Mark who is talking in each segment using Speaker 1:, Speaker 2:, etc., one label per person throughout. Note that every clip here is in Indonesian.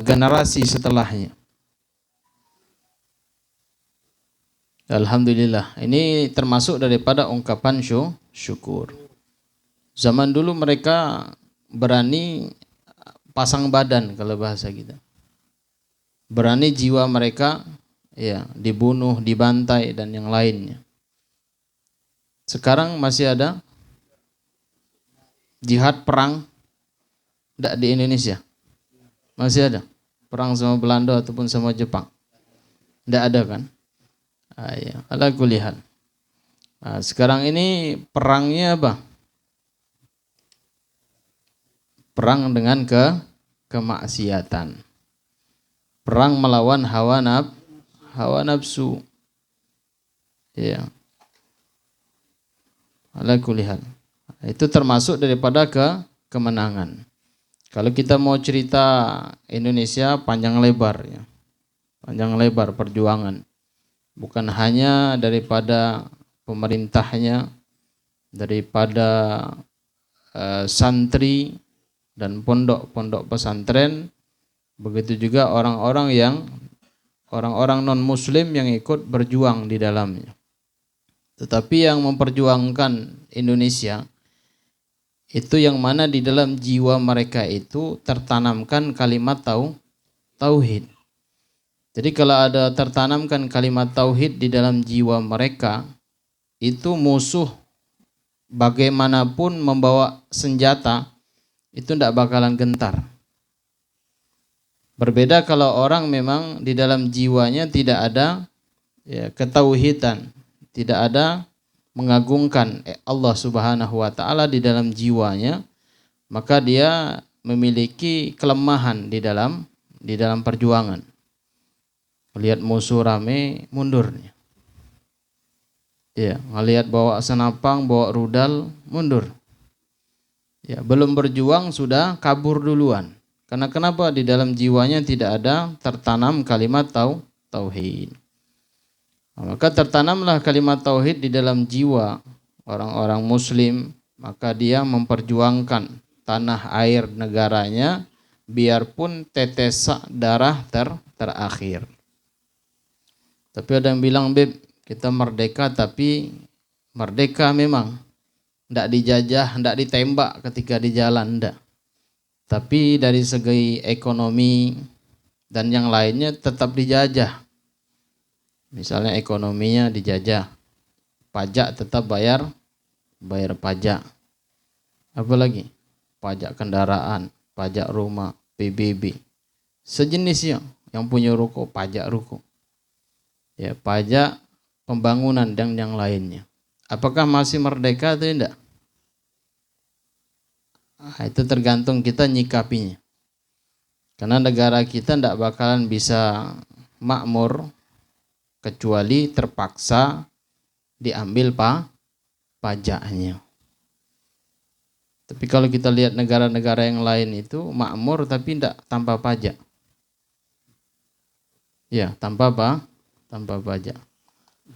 Speaker 1: generasi setelahnya. Alhamdulillah, ini termasuk daripada ungkapan syukur. Zaman dulu mereka berani pasang badan kalau bahasa kita. Berani jiwa mereka ya dibunuh, dibantai dan yang lainnya. Sekarang masih ada jihad perang enggak di Indonesia? Masih ada perang sama Belanda ataupun sama Jepang? Enggak ada kan? Ya, ala kulli hal. Sekarang ini perangnya apa? Perang dengan kemaksiatan. Perang melawan hawa nafsu. Ya. Ala kulli hal. Itu termasuk daripada kemenangan. Kalau kita mau cerita Indonesia panjang lebar ya. Panjang lebar perjuangan. Bukan hanya daripada pemerintahnya, daripada santri dan pondok-pondok pesantren, begitu juga orang-orang non muslim yang ikut berjuang di dalamnya. Tetapi yang memperjuangkan Indonesia itu yang mana di dalam jiwa mereka itu tertanamkan kalimat tauhid. Jadi kalau ada tertanamkan kalimat tauhid di dalam jiwa mereka, itu musuh bagaimanapun membawa senjata itu tidak bakalan gentar. Berbeda kalau orang memang di dalam jiwanya tidak ada ya, ketauhidan, tidak ada mengagungkan Allah Subhanahu wa taala di dalam jiwanya, maka dia memiliki kelemahan di dalam perjuangan. Lihat musuh rame mundur. Ya, ngelihat bawa senapang, bawa rudal mundur. Ya, belum berjuang sudah kabur duluan. Karena kenapa? Di dalam jiwanya tidak ada tertanam kalimat tauhid. Maka tertanamlah kalimat tauhid di dalam jiwa orang-orang muslim, maka dia memperjuangkan tanah air negaranya biarpun tetes darah terakhir. Tapi ada yang bilang, Beb, kita merdeka tapi merdeka memang. Tidak dijajah, tidak ditembak ketika di jalan, tidak. Tapi dari segi ekonomi dan yang lainnya tetap dijajah. Misalnya ekonominya dijajah. Pajak tetap bayar pajak. Apalagi? Pajak kendaraan, pajak rumah, PBB. Sejenisnya yang punya ruko, pajak ruko. Ya, pajak pembangunan dan yang lainnya. Apakah masih merdeka atau tidak? Itu tergantung kita nyikapinya. Karena negara kita tidak bakalan bisa makmur kecuali terpaksa diambil pajaknya. Tapi kalau kita lihat negara-negara yang lain itu makmur tapi tidak tanpa pajak. Ya, tanpa pajak.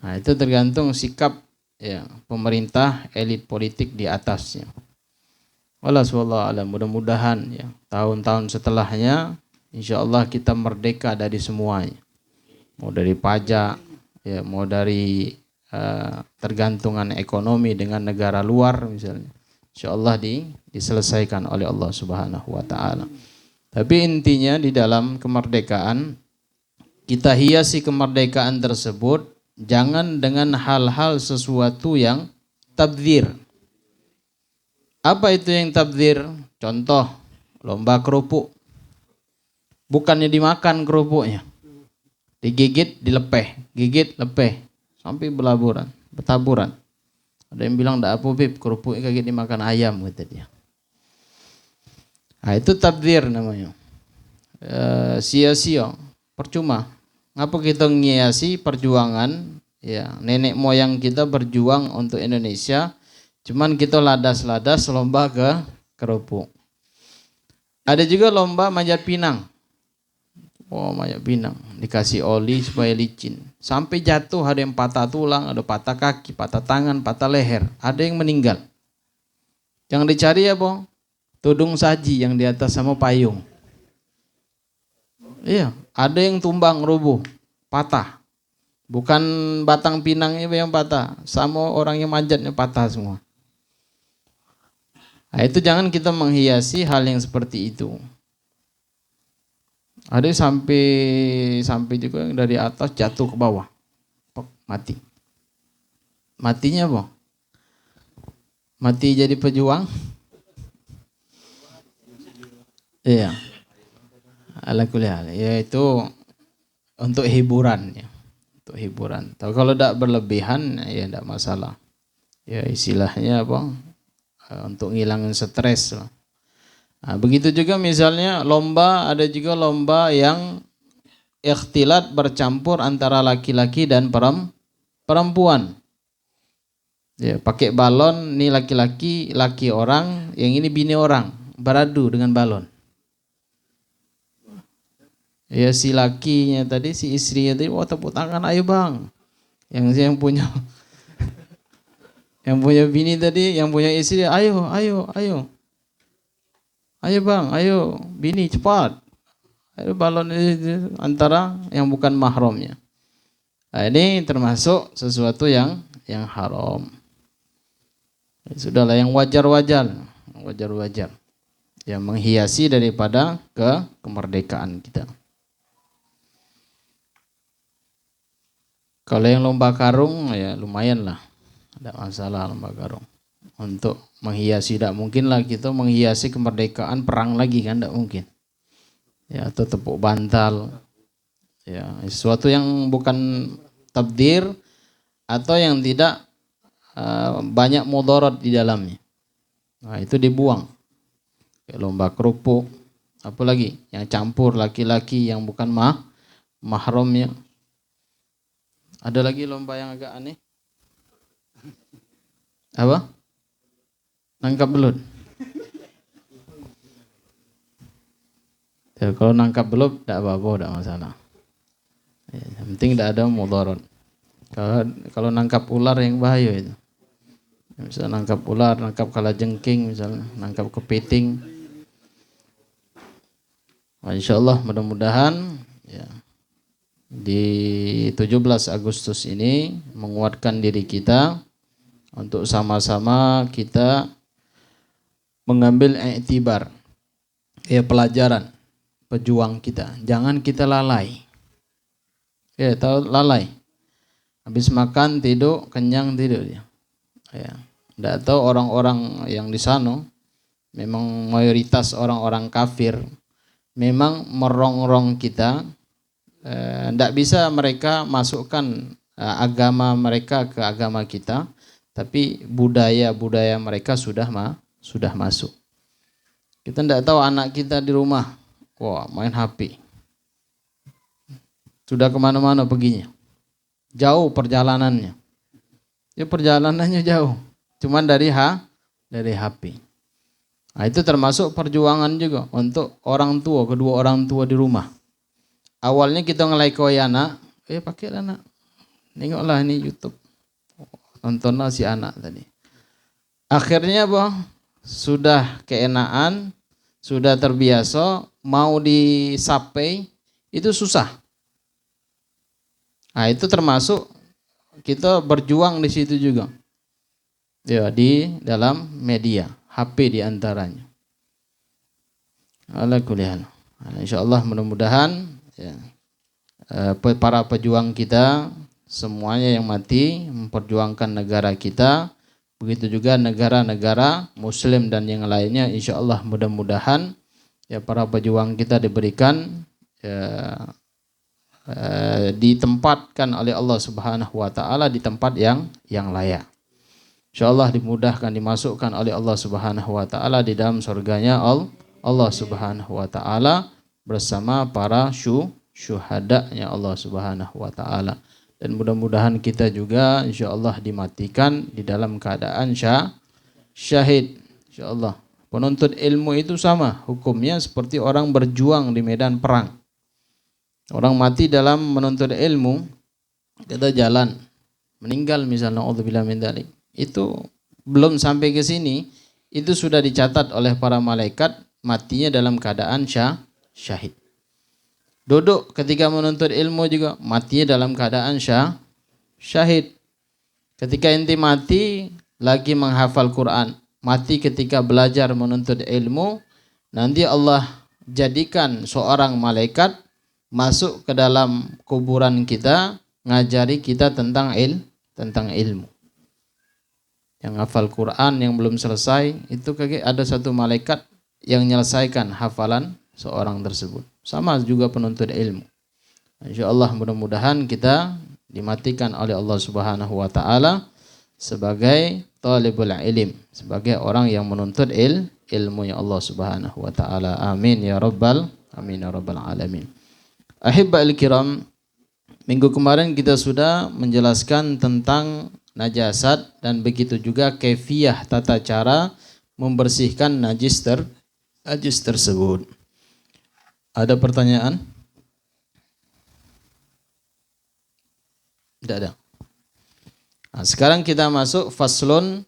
Speaker 1: Nah, itu tergantung sikap ya pemerintah, elit politik di atasnya. Wallahu a'lam. Mudah-mudahan ya tahun-tahun setelahnya insyaallah kita merdeka dari semuanya. Mau dari pajak, ya mau dari tergantungan ekonomi dengan negara luar misalnya. Insyaallah diselesaikan oleh Allah Subhanahu wa taala. Tapi intinya di dalam kemerdekaan kita hiasi kemerdekaan tersebut jangan dengan hal-hal sesuatu yang tabdzir. Apa itu yang tabdzir? Contoh, lomba kerupuk. Bukannya dimakan kerupuknya. Digigit, dilepeh, gigit, lepeh. Sampai bertaburan. Ada yang bilang, "Ndak apa, Bib, kerupuknya kayak dimakan ayam," kata dia. Nah, itu tabdzir namanya. Sia-sia, percuma. Ngapa kita ngiasi perjuangan ya nenek moyang kita berjuang untuk Indonesia, cuman kita ladas-ladas lomba ke kerupuk. Ada juga lomba manjat pinang. Oh, manjat pinang dikasih oli supaya licin. Sampai jatuh, ada yang patah tulang, ada patah kaki, patah tangan, patah leher, ada yang meninggal. Yang dicari apa? Tudung saji yang di atas sama payung. Iya, ada yang tumbang rubuh, patah. Bukan batang pinangnya yang patah, sama orang yang manjatnya patah semua. Nah, itu jangan kita menghiasi hal yang seperti itu. Ada yang sampai juga yang dari atas jatuh ke bawah, mati. Matinya apa? Mati jadi pejuang? Iya. Ala kulli hal, yaitu untuk hiburan ya. Untuk hiburan. Tapi kalau tidak berlebihan ya tidak masalah. Ya istilahnya apa? Untuk ngilangin stres lah. Nah, begitu juga misalnya lomba, ada juga lomba yang ikhtilat bercampur antara laki-laki dan perempuan. Ya, pakai balon, ini laki-laki, laki orang, yang ini bini orang, beradu dengan balon. Ya si lakinya tadi, si istrinya tadi, wah tepuk tangan, ayo bang. Yang punya yang punya bini tadi, yang punya istri, ayo, ayo, ayo. Ayo bang, ayo bini cepat. Ayo balon ini antara yang bukan mahramnya. Nah, ini termasuk sesuatu yang haram. Ya, sudahlah yang wajar-wajar. Wajar-wajar. Yang menghiasi daripada kemerdekaan kita. Kalau yang lomba karung ya lumayan lah. Tidak masalah lomba karung. Untuk menghiasi, tidak mungkin lah kita menghiasi kemerdekaan perang lagi kan, tidak mungkin. Ya, atau tepuk bantal. Ya, sesuatu yang bukan tabdir atau yang tidak banyak mudarat di dalamnya. Nah, itu dibuang. Kayak lomba kerupuk, apalagi yang campur laki-laki yang bukan mahramnya. Ada lagi lomba yang agak aneh. Apa? Nangkap belut. Ya, kalau nangkap belut tidak apa-apa, tidak masalah. Ya, yang penting tidak ada mudarat. Kalau nangkap ular yang bahaya itu. Misalnya nangkap ular, nangkap kalajengking, misalnya nangkap kepiting. Nah, insyaallah mudah-mudahan ya, di 17 Agustus ini menguatkan diri kita untuk sama-sama kita mengambil iktibar, ya pelajaran pejuang kita. Jangan kita lalai. Ya, tahu lalai. Habis makan tidur, kenyang tidur ya. Ya. Tidak tahu orang-orang yang di sana memang mayoritas orang-orang kafir, memang merongrong kita. Tidak bisa mereka masukkan agama mereka ke agama kita, tapi budaya-budaya mereka sudah masuk. Kita tidak tahu anak kita di rumah, wah main HP, sudah kemana-mana perginya, jauh perjalanannya, ya perjalanannya jauh, cuman dari HP. Nah, itu termasuk perjuangan juga untuk orang tua, kedua orang tua di rumah. Awalnya kita ngelekoi anak, pakailah anak, nengoklah ini YouTube, nontonlah si anak tadi. Akhirnya sudah keenaan, sudah terbiasa, mau disapai itu susah. Nah, itu termasuk kita berjuang di situ juga. Ya, di dalam media, HP di antaranya. Ala kulli hal. Insyaallah mudah-mudahan ya, para pejuang kita semuanya yang mati memperjuangkan negara kita, begitu juga negara-negara muslim dan yang lainnya, insyaallah mudah-mudahan ya para pejuang kita diberikan ya, ditempatkan oleh Allah Subhanahu wa taala di tempat yang layak. Insyaallah dimudahkan, dimasukkan oleh Allah Subhanahu wa taala di dalam surganya Allah Subhanahu wa taala bersama para syuhada-nya Allah Subhanahu wa taala. Dan mudah-mudahan kita juga insyaallah dimatikan di dalam keadaan syahid. Insyaallah. Penuntut ilmu itu sama hukumnya seperti orang berjuang di medan perang. Orang mati dalam menuntut ilmu, kita jalan, meninggal misalnya, auzubillahi min dzalik. Itu belum sampai ke sini, itu sudah dicatat oleh para malaikat matinya dalam keadaan syahid. Duduk ketika menuntut ilmu juga matinya dalam keadaan syahid. Ketika ente mati lagi menghafal Quran, mati ketika belajar menuntut ilmu, nanti Allah jadikan seorang malaikat masuk ke dalam kuburan kita, ngajari kita tentang ilmu. Yang hafal Quran yang belum selesai, itu ada satu malaikat yang menyelesaikan hafalan seorang tersebut. Sama juga penuntut ilmu. Insyaallah mudah-mudahan kita dimatikan oleh Allah Subhanahu wa taala sebagai talibul ilm, sebagai orang yang menuntut ilmunya Allah Subhanahu wa taala. Amin ya rabbal alamin. Ahibba'il kiram, minggu kemarin kita sudah menjelaskan tentang najasat dan begitu juga kaifiyah tata cara membersihkan najis tersebut. Ada pertanyaan? Tidak ada. Nah, sekarang kita masuk faslun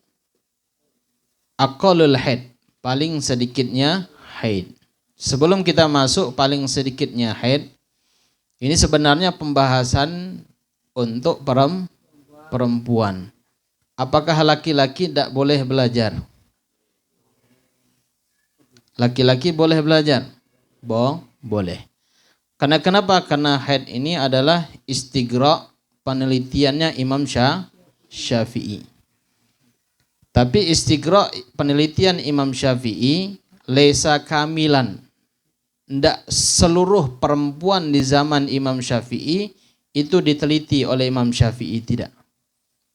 Speaker 1: aqallul haid, paling sedikitnya haid. Sebelum kita masuk paling sedikitnya haid, ini sebenarnya pembahasan untuk perempuan. Apakah laki-laki tidak boleh belajar? Laki-laki boleh belajar? Boleh. Karena kenapa? Karena haid ini adalah istighra' penelitiannya Imam Syafi'i. Tapi istighra' penelitian Imam Syafi'i laisa kamilan. Tidak seluruh perempuan di zaman Imam Syafi'i itu diteliti oleh Imam Syafi'i, tidak.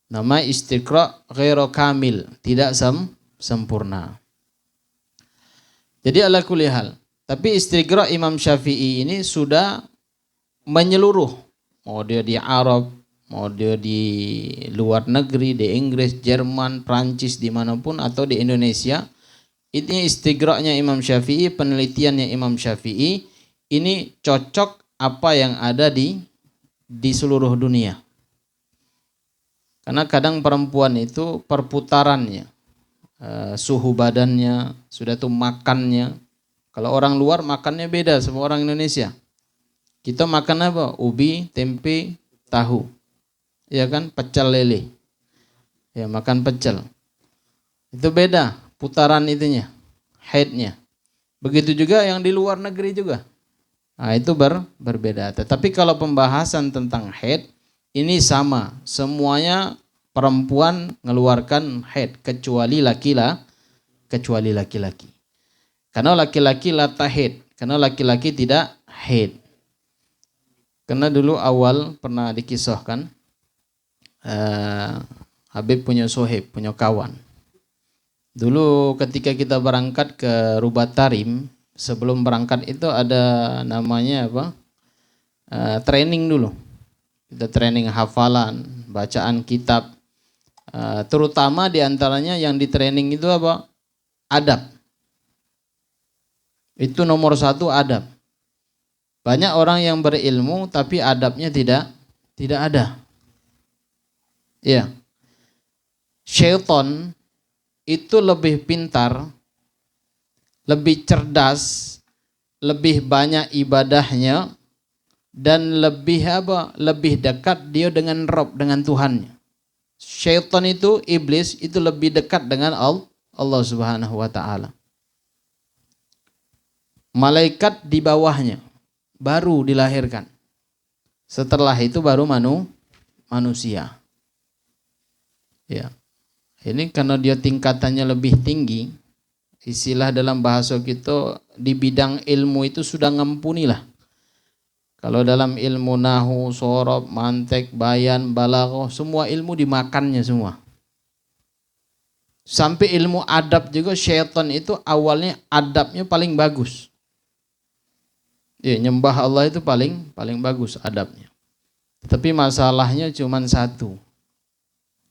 Speaker 1: Nama istighra' ghairu kamil, tidak sempurna. Jadi ala kulli hal. Tapi istighra' Imam Syafi'i ini sudah menyeluruh. Mau dia di Arab, mau dia di luar negeri, di Inggris, Jerman, Prancis, dimanapun atau di Indonesia. Ini istighra'-nya Imam Syafi'i, penelitiannya Imam Syafi'i, ini cocok apa yang ada di seluruh dunia. Karena kadang perempuan itu perputarannya, suhu badannya, sudah tuh makannya. Kalau orang luar makannya beda sama orang Indonesia. Kita makan apa? Ubi, tempe, tahu. Ya kan? Pecel lele. Ya, makan pecel. Itu beda putaran itunya, haidnya. Begitu juga yang di luar negeri juga. Nah, itu berbeda. Tetapi kalau pembahasan tentang haid ini sama. Semuanya perempuan mengeluarkan haid kecuali laki-laki. Karena laki-laki la tahid, karena laki-laki tidak haid. Karena dulu awal pernah dikisahkan, Habib punya sohib, punya kawan. Dulu ketika kita berangkat ke Rubat Tarim, sebelum berangkat itu ada namanya apa? Training dulu. Kita training hafalan, bacaan kitab. Terutama diantaranya yang di training itu apa? Adab. Itu nomor 1, adab. Banyak orang yang berilmu tapi adabnya tidak ada. Ya. Syaitan itu lebih pintar, lebih cerdas, lebih banyak ibadahnya, dan lebih dekat dia dengan Rabb, dengan Tuhannya. Syaitan itu, iblis itu lebih dekat dengan Allah Subhanahu wa taala. Malaikat di bawahnya, baru dilahirkan. Setelah itu baru manusia. Ya. Ini karena dia tingkatannya lebih tinggi, istilah dalam bahasa kita di bidang ilmu itu sudah ngampuni lah. Kalau dalam ilmu nahu, sorob, mantek, bayan, balaghah, semua ilmu dimakannya semua. Sampai ilmu adab juga, syaitan itu awalnya adabnya paling bagus. Ya, nyembah Allah itu paling bagus adabnya. Tapi masalahnya cuma satu.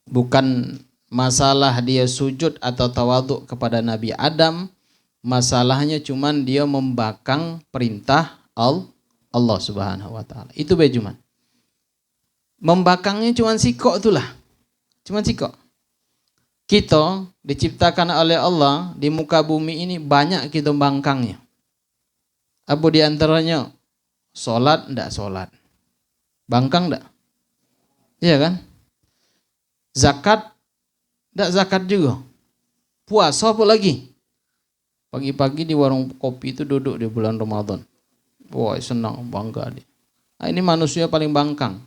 Speaker 1: Bukan masalah dia sujud atau tawaduk kepada Nabi Adam, masalahnya cuma dia membangkang perintah Allah Subhanahu wa taala. Itu cuma. Membangkangnya cuma sikok itulah. Cuma sikok. Kita diciptakan oleh Allah di muka bumi ini banyak kita bangkangnya. Apa di antaranya? sholat ndak sholat. Bangkang ndak? Iya kan? Zakat ndak zakat juga. Puasa apa lagi? Pagi-pagi di warung kopi itu duduk di bulan Ramadan. Wah, senang, bangga dia. Nah, ini manusia paling bangkang.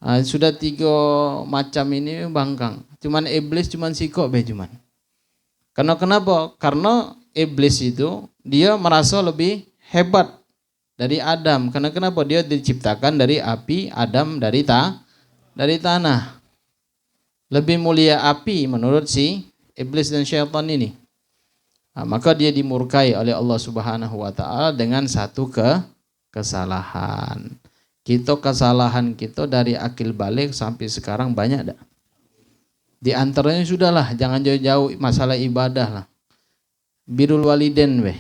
Speaker 1: Nah, sudah 3 macam ini bangkang. Cuman iblis cuman sikok be cuman. Karena kenapa? Karena iblis itu dia merasa lebih hebat dari Adam. Karena kenapa? Dia diciptakan dari api, Adam dari tanah. Lebih mulia api menurut si iblis dan syaitan ini. Nah, maka dia dimurkai oleh Allah Subhanahu wa taala dengan satu kesalahan. Kesalahan kita dari akil balik sampai sekarang banyak dah. Di antaranya sudahlah, jangan jauh-jauh masalah ibadah lah. Birrul walidain weh.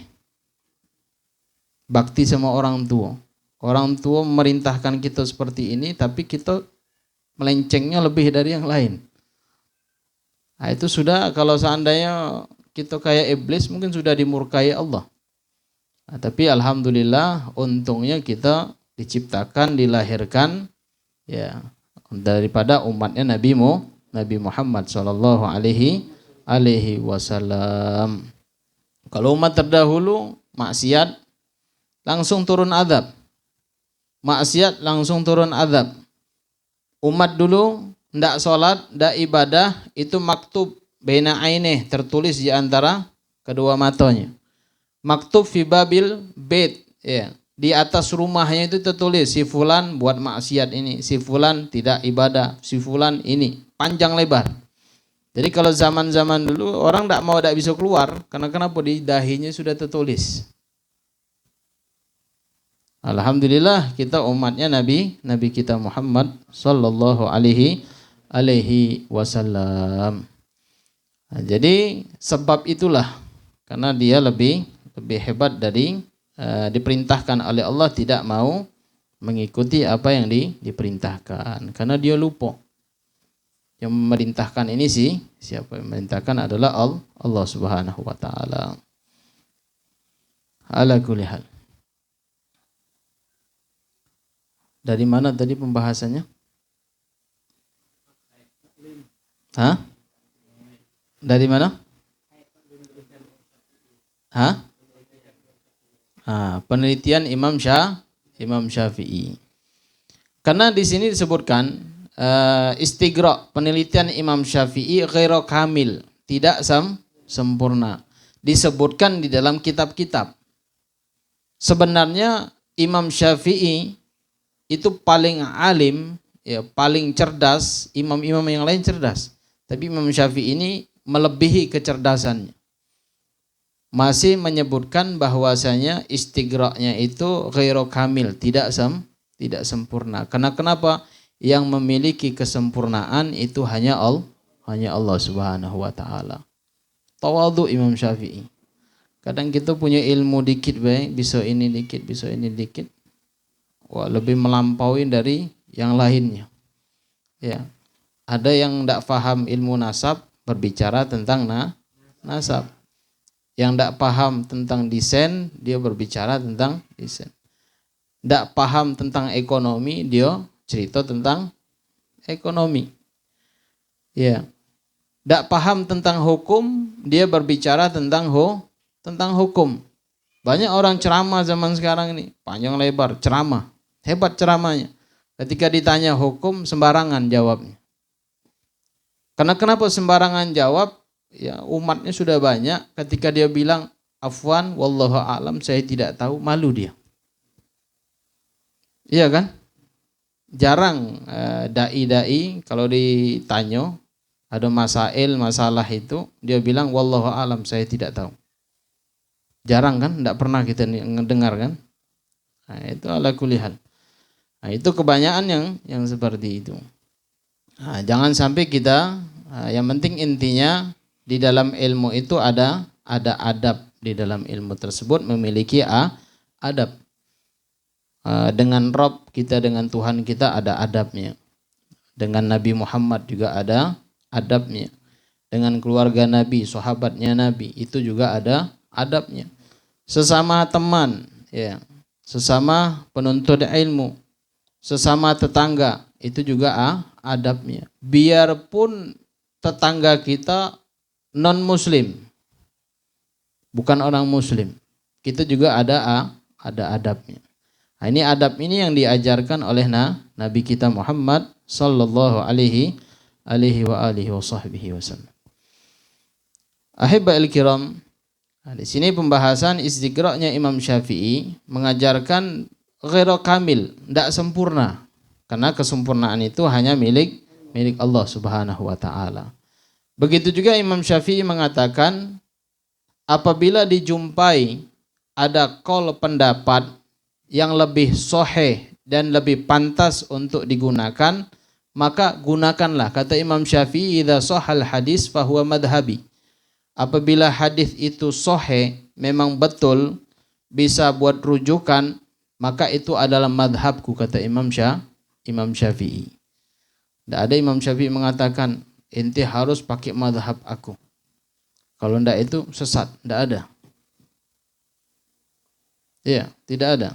Speaker 1: Bakti sama orang tua. Orang tua memerintahkan kita seperti ini, tapi kita melencengnya lebih dari yang lain. Nah, itu sudah, kalau seandainya kita kayak iblis mungkin sudah dimurkai Allah. Nah, tapi alhamdulillah untungnya kita diciptakan, dilahirkan ya daripada umatnya Nabi Muhammad sallallahu alaihi wasallam. Kalau umat terdahulu maksiat langsung turun azab. Maksiat langsung turun azab. Umat dulu ndak sholat, ndak ibadah, itu maktub baina ainih, tertulis di antara kedua matanya. Maktub fi babil bait, ya. Di atas rumahnya itu tertulis si fulan buat maksiat ini, si fulan tidak ibadah, si fulan ini, panjang lebar. Jadi kalau zaman-zaman dulu orang ndak bisa keluar karena kenapa? Di dahinya sudah tertulis. Alhamdulillah kita umatnya Nabi kita Muhammad sallallahu alaihi wasallam. Nah, jadi sebab itulah karena dia lebih hebat dari diperintahkan oleh Allah, tidak mau mengikuti apa yang diperintahkan karena dia lupa. Yang memerintahkan ini siapa yang memerintahkan adalah Allah Subhanahu wa taala. Ala kulli hal. Dari mana tadi pembahasannya? Hah? Dari mana? Hah? Penelitian Imam Syafi'i. Karena di sini disebutkan istighra, penelitian Imam Syafi'i ghairu kamil, tidak sempurna. Disebutkan di dalam kitab-kitab. Sebenarnya Imam Syafi'i itu paling alim, ya, paling cerdas. Imam-imam yang lain cerdas, tapi Imam Syafi'i ini melebihi kecerdasannya. Masih menyebutkan bahwasanya istighra'nya itu ghairu kamil, tidak sempurna. Karena kenapa? Yang memiliki kesempurnaan itu hanya Allah Subhanahu wa taala. Tawadhu Imam Syafi'i. Kadang kita punya ilmu dikit baik, bisa ini dikit. Wah, lebih melampaui dari yang lainnya. Ya. Ada yang tidak paham ilmu nasab berbicara tentang nasab. Yang tidak paham tentang desain, dia berbicara tentang desain. Tidak paham tentang ekonomi, dia cerita tentang ekonomi. Ya. Tidak paham tentang hukum, dia berbicara tentang hukum. Banyak orang ceramah zaman sekarang ini, panjang lebar ceramah. Hebat ceramahnya. Ketika ditanya hukum, sembarangan jawabnya. Karena kenapa sembarangan jawab? Ya, umatnya sudah banyak. Ketika dia bilang afwan wallahu a'lam, saya tidak tahu, malu dia. Iya kan? Jarang dai-dai kalau ditanya ada masalah itu, dia bilang wallahu a'lam, saya tidak tahu. Jarang kan? Tidak pernah kita mendengar kan? Nah, itu ala kulli hal. Nah, itu kebanyakan yang seperti itu. Nah, jangan sampai kita, yang penting intinya di dalam ilmu itu ada adab. Di dalam ilmu tersebut memiliki adab. Dengan Rabb kita, dengan Tuhan kita ada adabnya. Dengan Nabi Muhammad juga ada adabnya. Dengan keluarga Nabi, sahabatnya Nabi, itu juga ada adabnya. Sesama teman, ya. sesama penuntut ilmu, sesama tetangga, itu juga adabnya. Biarpun tetangga kita non muslim, bukan orang muslim, kita juga ada adabnya. Nah, ini adab ini yang diajarkan oleh Nabi kita Muhammad sallallahu alaihi wasallam. Ahibba'il kiram, di sini pembahasan istiqra'nya Imam Syafi'i mengajarkan ghairu kamil, tidak sempurna. Karena kesempurnaan itu hanya milik Allah Subhanahu wa taala. Begitu juga Imam Syafi'i mengatakan apabila dijumpai ada qaul pendapat yang lebih sahih dan lebih pantas untuk digunakan, maka gunakanlah. Kata Imam Syafi'i, idza shahal hadis fahuwa madhhabi. Apabila hadis itu sahih, memang betul bisa buat rujukan, maka itu adalah madhabku, kata Imam Syafi'i. Tidak ada Imam Syafi'i mengatakan ente harus pakai madhab aku. Kalau tidak itu sesat, tidak ada. Iya, tidak ada.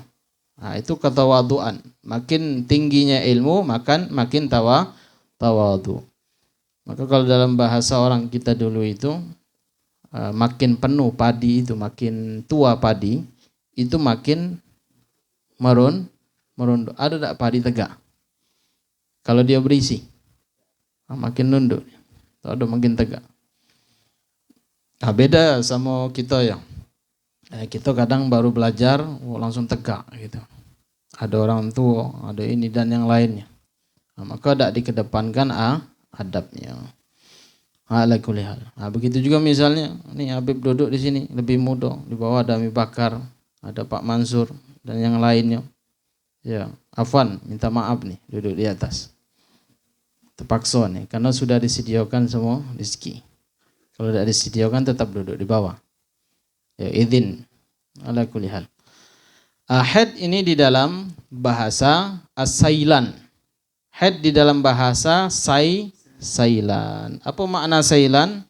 Speaker 1: Nah, itu ketawaduan. Makin tingginya ilmu, makin tawadu. Maka kalau dalam bahasa orang kita dulu itu, makin penuh padi itu, makin tua padi, itu makin merunduk. Ada tak padi tegak? Kalau dia berisi, makin nunduk. Ada makin tegak. Nah, beda sama kita ya. Kita kadang baru belajar, langsung tegak gitu. Ada orang tua, ada ini dan yang lainnya. Nah, maka tidak dikedepankan adabnya. Ala kulli hal. Nah, begitu juga misalnya, nih Habib duduk di sini lebih muda, di bawah ada Ami Bakar, ada Pak Mansur dan yang lainnya. Ya, Afwan minta maaf nih duduk di atas. Terpaksa nih karena sudah disediakan semua rezeki. Kalau tidak disediakan tetap duduk di bawah. Ya, izin. Ala kulli hal. Had ini di dalam bahasa as-sailan. Had di dalam bahasa sailan. Apa makna sailan?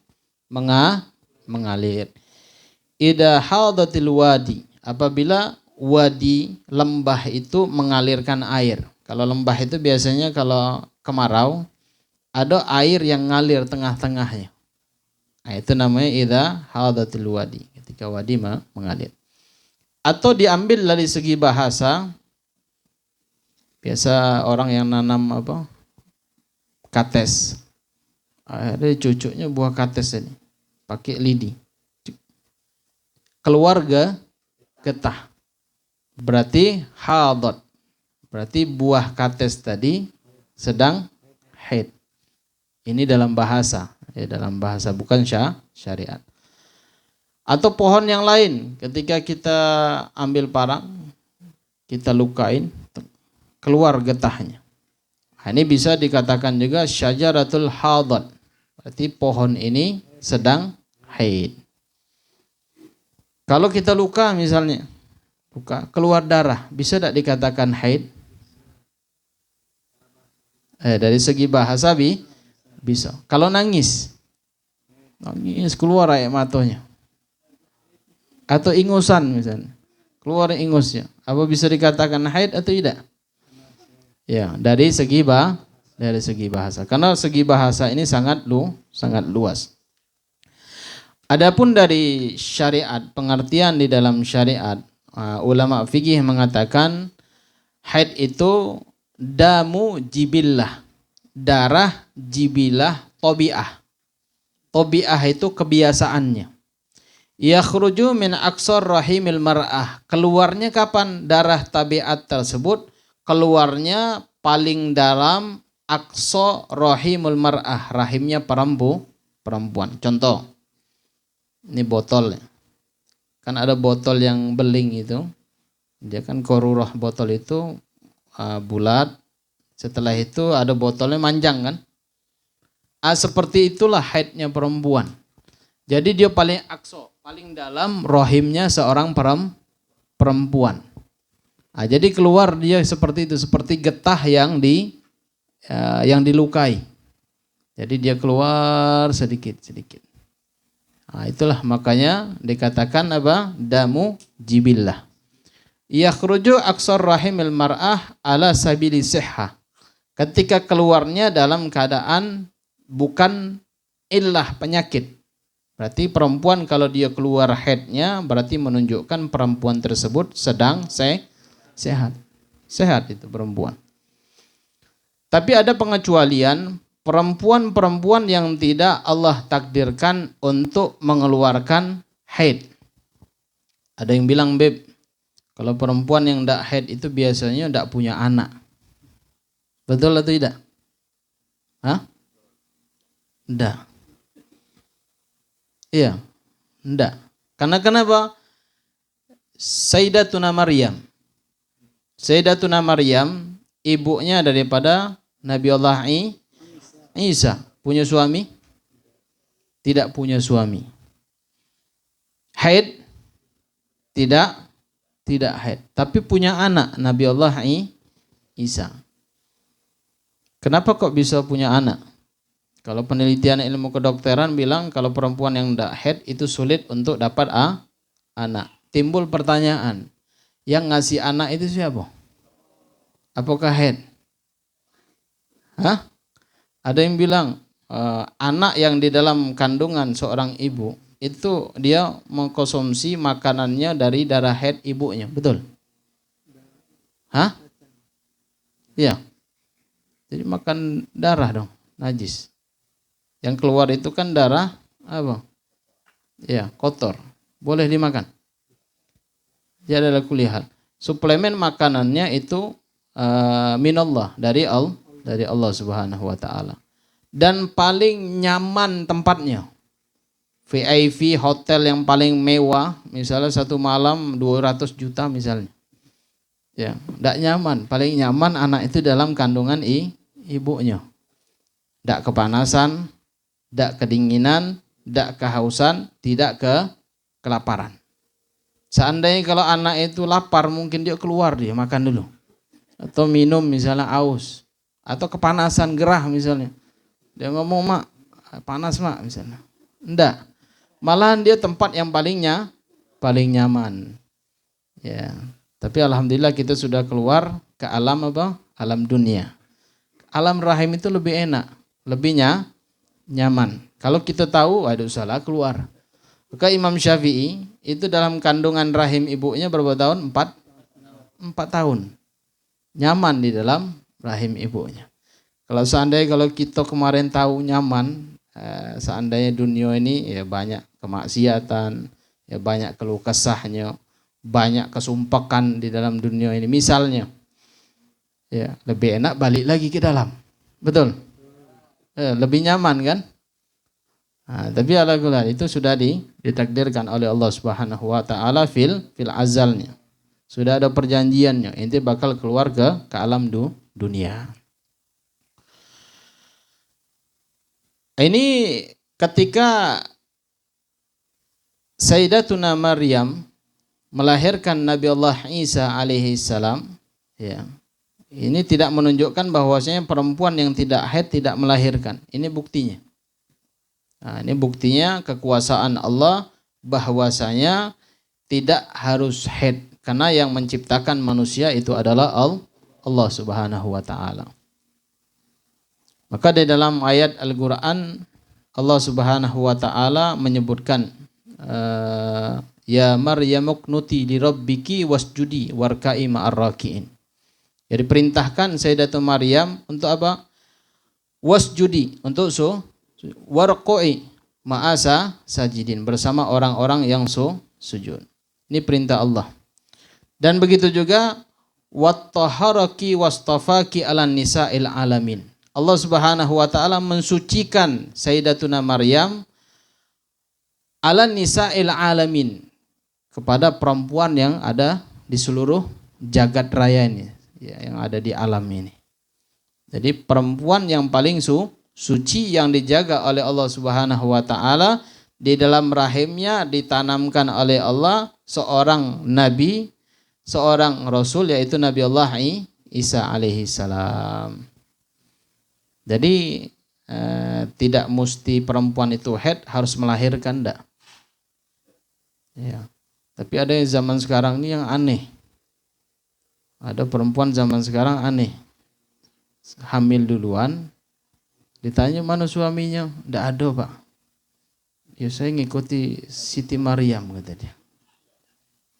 Speaker 1: Mengalir. Idza hadatil wadi, apabila wadi lembah itu mengalirkan air. Kalau lembah itu biasanya kalau kemarau ada air yang ngalir tengah-tengahnya. Nah, itu namanya idza hadatil wadi, ketika wadi mengalir. Atau diambil dari segi bahasa, biasa orang yang nanam kates. Ada cucuknya buah kates ini, pakai lidi. Keluarga getah. Berarti hadat. Berarti buah kates tadi sedang haid. Ini dalam bahasa, dalam bahasa bukan syariat. Atau pohon yang lain, ketika kita ambil parang, kita lukain, keluar getahnya. Nah, ini bisa dikatakan juga syajaratul hadat. Berarti pohon ini sedang haid. Kalau kita luka misalnya, keluar darah, bisa tidak dikatakan haid? Dari segi bahasa bisa. Kalau nangis keluar air matanya. Atau ingusan misalnya, keluar ingusnya. Apa bisa dikatakan haid atau tidak? Ya, dari segi bahasa. Karena segi bahasa ini sangat luas. Adapun dari syariat, pengertian di dalam syariat, ulama fikih mengatakan haid itu damu jibillah, darah jibillah tabi'ah. Tabi'ah itu kebiasaannya. Yakhruju min aqsar rahimil mar'ah. Keluarnya kapan darah tabiat tersebut? Keluarnya paling dalam aqsa rahimul mar'ah, rahimnya perempuan. Contoh, ini botol. Kan ada botol yang beling itu. Dia kan korurah botol itu bulat. Setelah itu ada botolnya manjang kan? Seperti itulah haidnya perempuan. Jadi dia paling aqsa, paling dalam rahimnya seorang perempuan. Jadi keluar dia seperti itu, seperti getah yang dilukai. Jadi dia keluar sedikit. Itulah makanya dikatakan damu jibillah. Yakhruju aksar rahimil mar'ah ala sabili sihhah. Ketika keluarnya dalam keadaan bukan illah penyakit. Berarti perempuan kalau dia keluar haidnya berarti menunjukkan perempuan tersebut sedang sehat. Sehat itu perempuan. Tapi ada pengecualian, perempuan-perempuan yang tidak Allah takdirkan untuk mengeluarkan haid. Ada yang bilang, Beb, kalau perempuan yang tidak haid itu biasanya tidak punya anak. Betul atau tidak? Hah? Tidak. Iya, tidak. Karena kenapa? Sayyidatuna Maryam. Sayyidatuna Maryam, ibunya daripada Nabi Allah Isa. Punya suami? Tidak punya suami. Haid? Tidak haid. Tapi punya anak, Nabi Allah Isa. Kenapa kok bisa punya anak? Kalau penelitian ilmu kedokteran bilang kalau perempuan yang tidak haid itu sulit untuk dapat anak. Timbul pertanyaan, yang ngasih anak itu siapa? Apakah haid? Hah? Ada yang bilang anak yang di dalam kandungan seorang ibu itu dia mengkonsumsi makanannya dari darah haid ibunya, betul? Hah? Iya. Jadi makan darah dong, najis. Yang keluar itu kan darah apa? Ya, kotor. Boleh dimakan. Jadi adalah kulihat. Suplemen makanannya itu minallah dari Allah Subhanahu wa taala. Dan paling nyaman tempatnya. VIP hotel yang paling mewah, misalnya satu malam 200 juta misalnya. Ya, tidak nyaman. Paling nyaman anak itu dalam kandungan ibunya. Tidak kepanasan, tidak kedinginan, tidak kehausan, tidak kelaparan. Seandainya kalau anak itu lapar, mungkin dia keluar dia makan dulu. Atau minum misalnya aus. Atau kepanasan gerah misalnya. Dia ngomong, mak, panas mak misalnya. Enggak. Malahan dia tempat yang paling nyaman. Ya. Tapi alhamdulillah kita sudah keluar ke alam apa? Alam dunia. Alam rahim itu lebih enak, lebih nyaman. Kalau kita tahu, waduh salah keluar. Maka Imam Syafi'i itu dalam kandungan rahim ibunya berapa tahun? 4 tahun. Nyaman di dalam rahim ibunya. Kalau kita kemarin tahu nyaman, seandainya dunia ini ya banyak kemaksiatan, ya banyak keluh kesahnya, banyak kesumpakan di dalam dunia ini. Misalnya, ya lebih enak balik lagi ke dalam, betul? Lebih nyaman kan? Nah, tapi alhamdulillah itu sudah ditakdirkan oleh Allah Subhanahu wa taala fil azalnya. Sudah ada perjanjiannya, inti bakal keluar ke alam dunia. Ini ketika Sayyidatuna Maryam melahirkan Nabi Allah Isa alaihi salam, ya. Ini tidak menunjukkan bahwasanya perempuan yang tidak haid tidak melahirkan. Ini buktinya. Nah, ini buktinya kekuasaan Allah bahwasanya tidak harus haid karena yang menciptakan manusia itu adalah Allah Subhanahu wa taala. Maka di dalam ayat Al-Qur'an Allah Subhanahu wa taala menyebutkan ya Maryam uqnuti li rabbiki wasjudi warka'i ma'ar raki'in. Jadi perintahkan Sayyidatuna Maryam untuk apa? Wasjudi, untuk warqo'i ma'asa sajidin, bersama orang-orang yang sujud. Ini perintah Allah. Dan begitu juga wattaharaki wastafaki ala nisa'il alamin. Allah Subhanahu wa taala mensucikan Sayyidatuna Maryam ala nisa'il alamin, kepada perempuan yang ada di seluruh jagat raya ini, ya, yang ada di alam ini. Jadi perempuan yang paling suci yang dijaga oleh Allah Subhanahu wa taala, di dalam rahimnya ditanamkan oleh Allah seorang nabi, seorang rasul, yaitu Nabi Allah Isa alaihi salam. Jadi tidak mesti perempuan itu haid harus melahirkan, enggak. Ya. Tapi ada yang zaman sekarang ini yang aneh. Ada perempuan zaman sekarang aneh, hamil duluan, ditanya mana suaminya, nggak ada pak. Ya saya ngikuti Siti Maryam kata dia.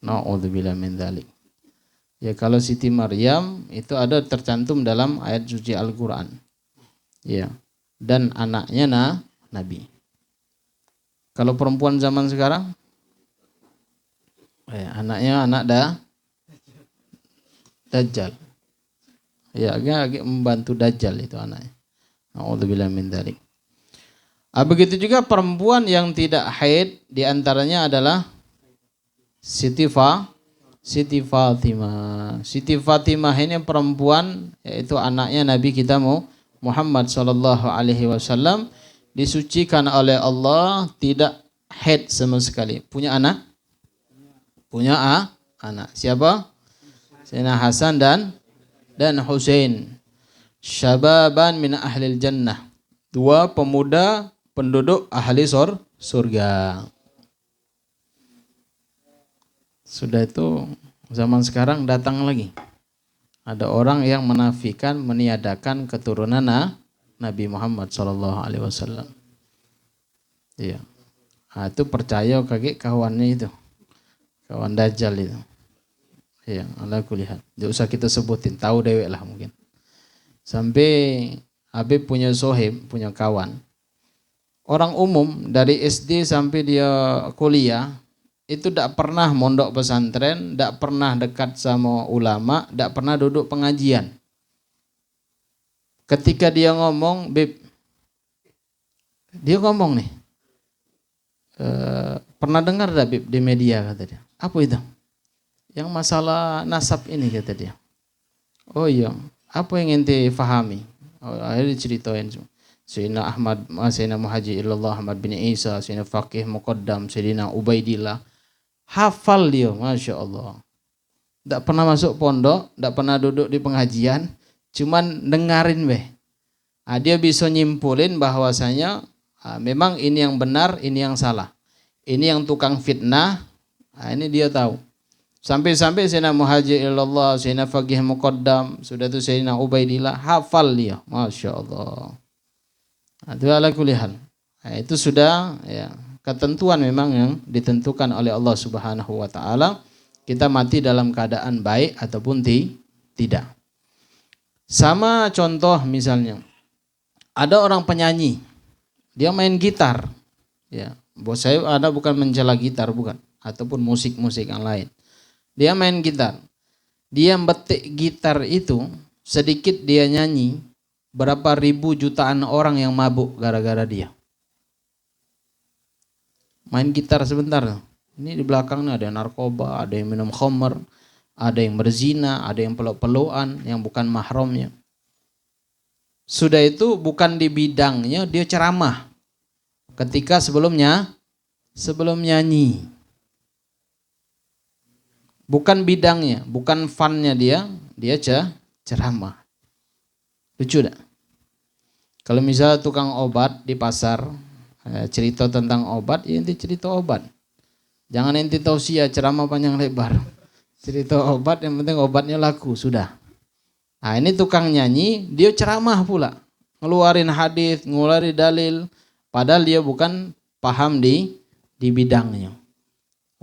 Speaker 1: Na'udzubillah min dzalik. Ya kalau Siti Maryam itu ada tercantum dalam ayat suci Al-Quran. Ya. Dan anaknya Nabi. Kalau perempuan zaman sekarang, anaknya anak Dajjal. Ya agak membantu Dajjal itu anaknya. Na'udzubillah min dzalik. Begitu juga perempuan yang tidak haid, diantaranya adalah Siti Fatimah. Siti Fatimah ini perempuan, yaitu anaknya Nabi kita Muhammad sallallahu alaihi wasallam, disucikan oleh Allah, tidak haid sama sekali. Punya anak? Punya anak. Siapa? Sayyidina Hasan dan Husain. Syababan min ahlil jannah. Dua pemuda penduduk ahli surga. Sudah itu zaman sekarang datang lagi. Ada orang yang menafikan, meniadakan keturunan Nabi Muhammad SAW. Iya. Itu percaya kaki kawannya itu. Kawan Dajjal itu. Iya, ala kulihat. Tidak usah kita sebutin, tahu dewek lah mungkin. Sampai Habib punya sohib, punya kawan. Orang umum dari SD sampai dia kuliah, itu tidak pernah mondok pesantren, tidak pernah dekat sama ulama, tidak pernah duduk pengajian. Ketika dia ngomong, Bib, dia ngomong nih, pernah dengar tak Bib di media, kata dia. Apa itu? Yang masalah nasab ini, kata dia. Oh iya, apa yang ente fahami? Akhirnya diceritain semua. Sayyidina Ahmad, Sayyidina Muhaji Illallah Ahmad bin Isa, Sayyidina Faqih Muqaddam, Sayyidina Ubaidillah. Hafal dia, Masya Allah. Tidak pernah masuk pondok, tidak pernah duduk di pengajian, cuman dengarin weh. Dia bisa nyimpulin bahwasanya memang ini yang benar, ini yang salah. Ini yang tukang fitnah, ini dia tahu. Sampai-sampai Sayyidina Muhaji Illallah, Sayyidina Faqih Muqaddam, sudah itu Sayyidina Ubaidillah, hafal dia, Masya Allah. Itu ala kulli hal. Itu sudah ya, ketentuan memang yang ditentukan oleh Allah Subhanahu wa taala, kita mati dalam keadaan baik ataupun tidak. Sama contoh misalnya, ada orang penyanyi, dia main gitar. Ya, bos saya ada bukan mencela gitar bukan, ataupun musik-musik yang lain. Dia main gitar. Dia betik gitar itu, sedikit dia nyanyi, berapa ribu jutaan orang yang mabuk gara-gara dia. Main gitar sebentar. Ini di belakangnya ada yang narkoba, ada yang minum khamr, ada yang berzina, ada yang peluk-pelukan yang bukan mahramnya. Sudah itu bukan di bidangnya, dia ceramah. Ketika sebelum nyanyi. Bukan bidangnya, bukan funnya dia ceramah. Lucu tak? Kalau misalnya tukang obat di pasar, cerita tentang obat, ya nanti cerita obat. Jangan nanti tausiah ceramah panjang lebar. Cerita obat, yang penting obatnya laku, sudah. Nah ini tukang nyanyi, dia ceramah pula. Ngeluarin hadis, ngeluarin dalil, padahal dia bukan paham di bidangnya.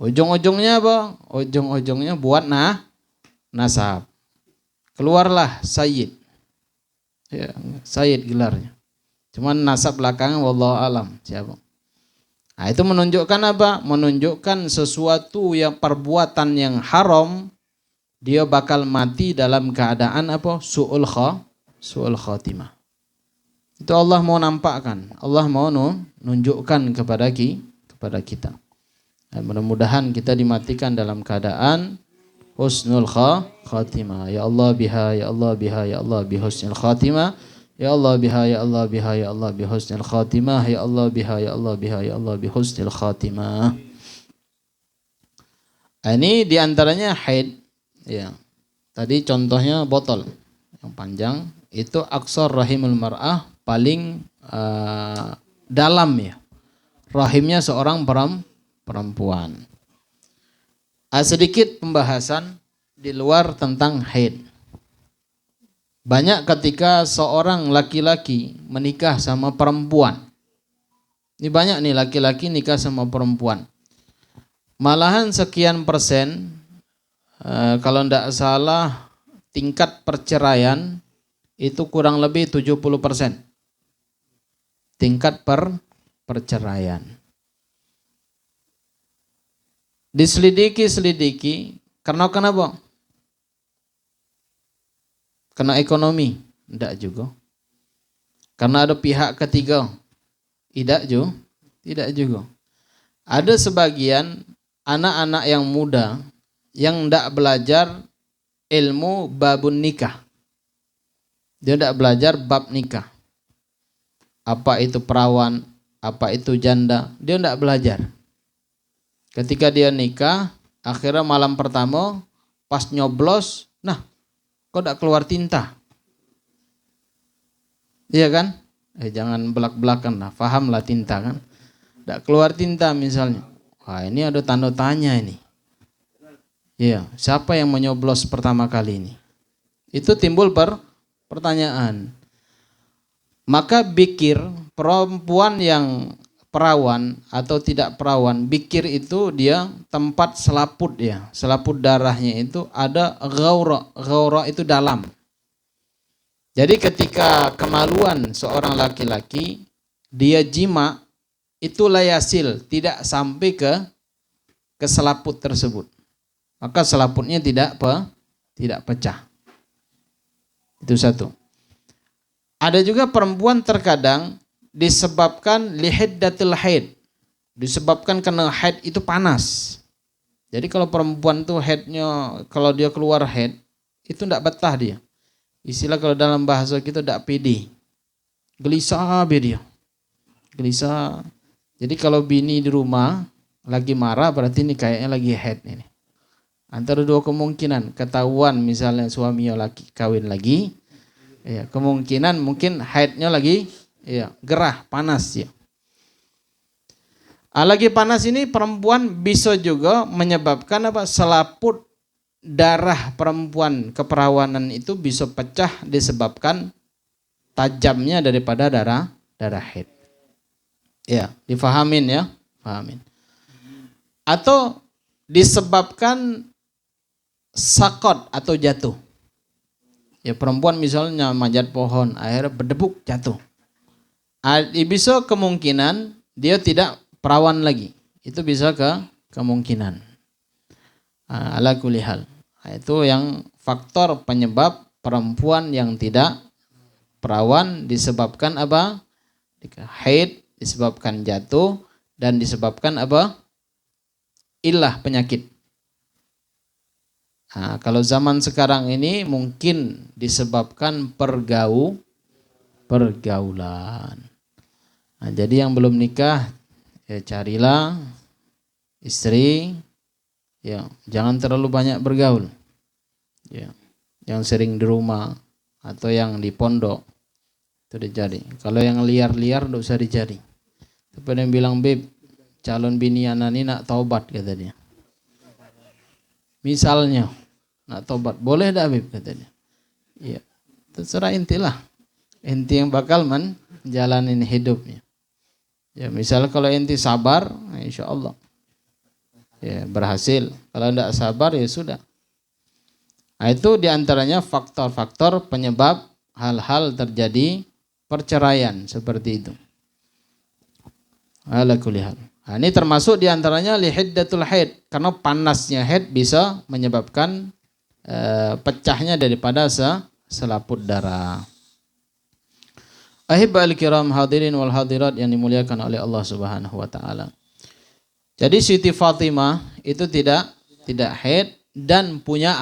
Speaker 1: Ujung-ujungnya apa? Ujung-ujungnya buat nasab. Keluarlah Sayyid. Ya, Sayyid gelarnya. Cuman nasab belakangnya wallahu alam siapa. Nah, itu menunjukkan apa? Menunjukkan sesuatu yang perbuatan yang haram, dia bakal mati dalam keadaan apa? Su'ul khatimah. Itu Allah mau nampakkan, Allah mau nunjukkan kepada kita. Dan mudah-mudahan kita dimatikan dalam keadaan husnul khatimah. Ya Allah biha, ya Allah biha, ya Allah bi husnul khatimah. Ya Allah biha, ya Allah biha, ya Allah bi husnul khatimah. Ya Allah biha, ya Allah biha, ya Allah bi husnul khatimah. Ini diantaranya haid. Ya. Tadi contohnya botol yang panjang. Itu aksar rahimul mar'ah, paling dalam ya. Rahimnya seorang perempuan. Sedikit pembahasan di luar tentang haid. Banyak ketika seorang laki-laki menikah sama perempuan. Ini banyak nih laki-laki nikah sama perempuan. Malahan sekian persen, kalau tidak salah tingkat perceraian itu kurang lebih 70%. Tingkat perceraian. Diselidiki, karena kenapa? Karena ekonomi? Tidak juga. Karena ada pihak ketiga? Tidak juga. Ada sebagian anak-anak yang muda yang tidak belajar ilmu babun nikah. Dia tidak belajar bab nikah. Apa itu perawan, apa itu janda, dia tidak belajar. Ketika dia nikah, akhirnya malam pertama pas nyoblos, nah kok tidak keluar tinta? Iya kan? Jangan belak-belakan lah, fahamlah tinta kan? Tidak keluar tinta misalnya. Wah, ini ada tanda tanya ini. Iya, siapa yang menyoblos pertama kali ini? Itu timbul pertanyaan. Maka bikir, perempuan yang perawan atau tidak perawan, bikir itu dia tempat selaput ya. Selaput darahnya itu ada ghaura. Ghaura itu dalam. Jadi ketika kemaluan seorang laki-laki, dia jima, itu layasil, tidak sampai ke selaput tersebut. Maka selaputnya tidak pecah. Itu satu. Ada juga perempuan terkadang disebabkan lihiddatil haid. Disebabkan karena haid itu panas. Jadi kalau perempuan tuh haidnya, kalau dia keluar haid, itu tidak betah dia. Istilah kalau dalam bahasa kita tidak pede. Gelisah dia. Gelisah. Jadi kalau bini di rumah lagi marah berarti ini kayaknya lagi haid ini. Antara dua kemungkinan, ketahuan misalnya suaminya lagi kawin lagi, ya, kemungkinan mungkin haidnya lagi ya, gerah, panas ya. Lagi panas ini perempuan bisa juga menyebabkan apa? Selaput darah perempuan keperawanan itu bisa pecah disebabkan tajamnya daripada darah haid. Ya, difahamin ya, fahamin. Atau disebabkan sakot atau jatuh. Ya, perempuan misalnya manjat pohon, akhirnya berdebuk jatuh. Bisa kemungkinan dia tidak perawan lagi. Itu bisa kemungkinan. Ala kulli hal. Itu yang faktor penyebab perempuan yang tidak perawan disebabkan apa? Haid, disebabkan jatuh, dan disebabkan apa? Illah, penyakit. Kalau zaman sekarang ini mungkin disebabkan pergaulan. Jadi yang belum nikah, ya carilah istri, ya jangan terlalu banyak bergaul, ya yang sering di rumah atau yang di pondok itu dicari. Kalau yang liar-liar tidak usah dicari. Tapi yang bilang, beb, calon bini anak ini nak taubat, kata dia. Misalnya nak taubat, boleh dah beb, kata dia. Ya, terserah intilah. Inti yang bakal menjalanin hidupnya. Ya, misal kalau inti sabar, insya Allah ya berhasil. Kalau tidak sabar ya sudah. Itu diantaranya faktor-faktor penyebab hal-hal terjadi perceraian seperti itu. Ala kulli hal. Ini termasuk diantaranya lihiddatul haid, karena panasnya haid bisa menyebabkan pecahnya daripada selaput darah. Ahibbal kiram hadirin wal hadirat yang dimuliakan oleh Allah Subhanahu wa taala. Jadi Siti Fatimah itu tidak haid dan punya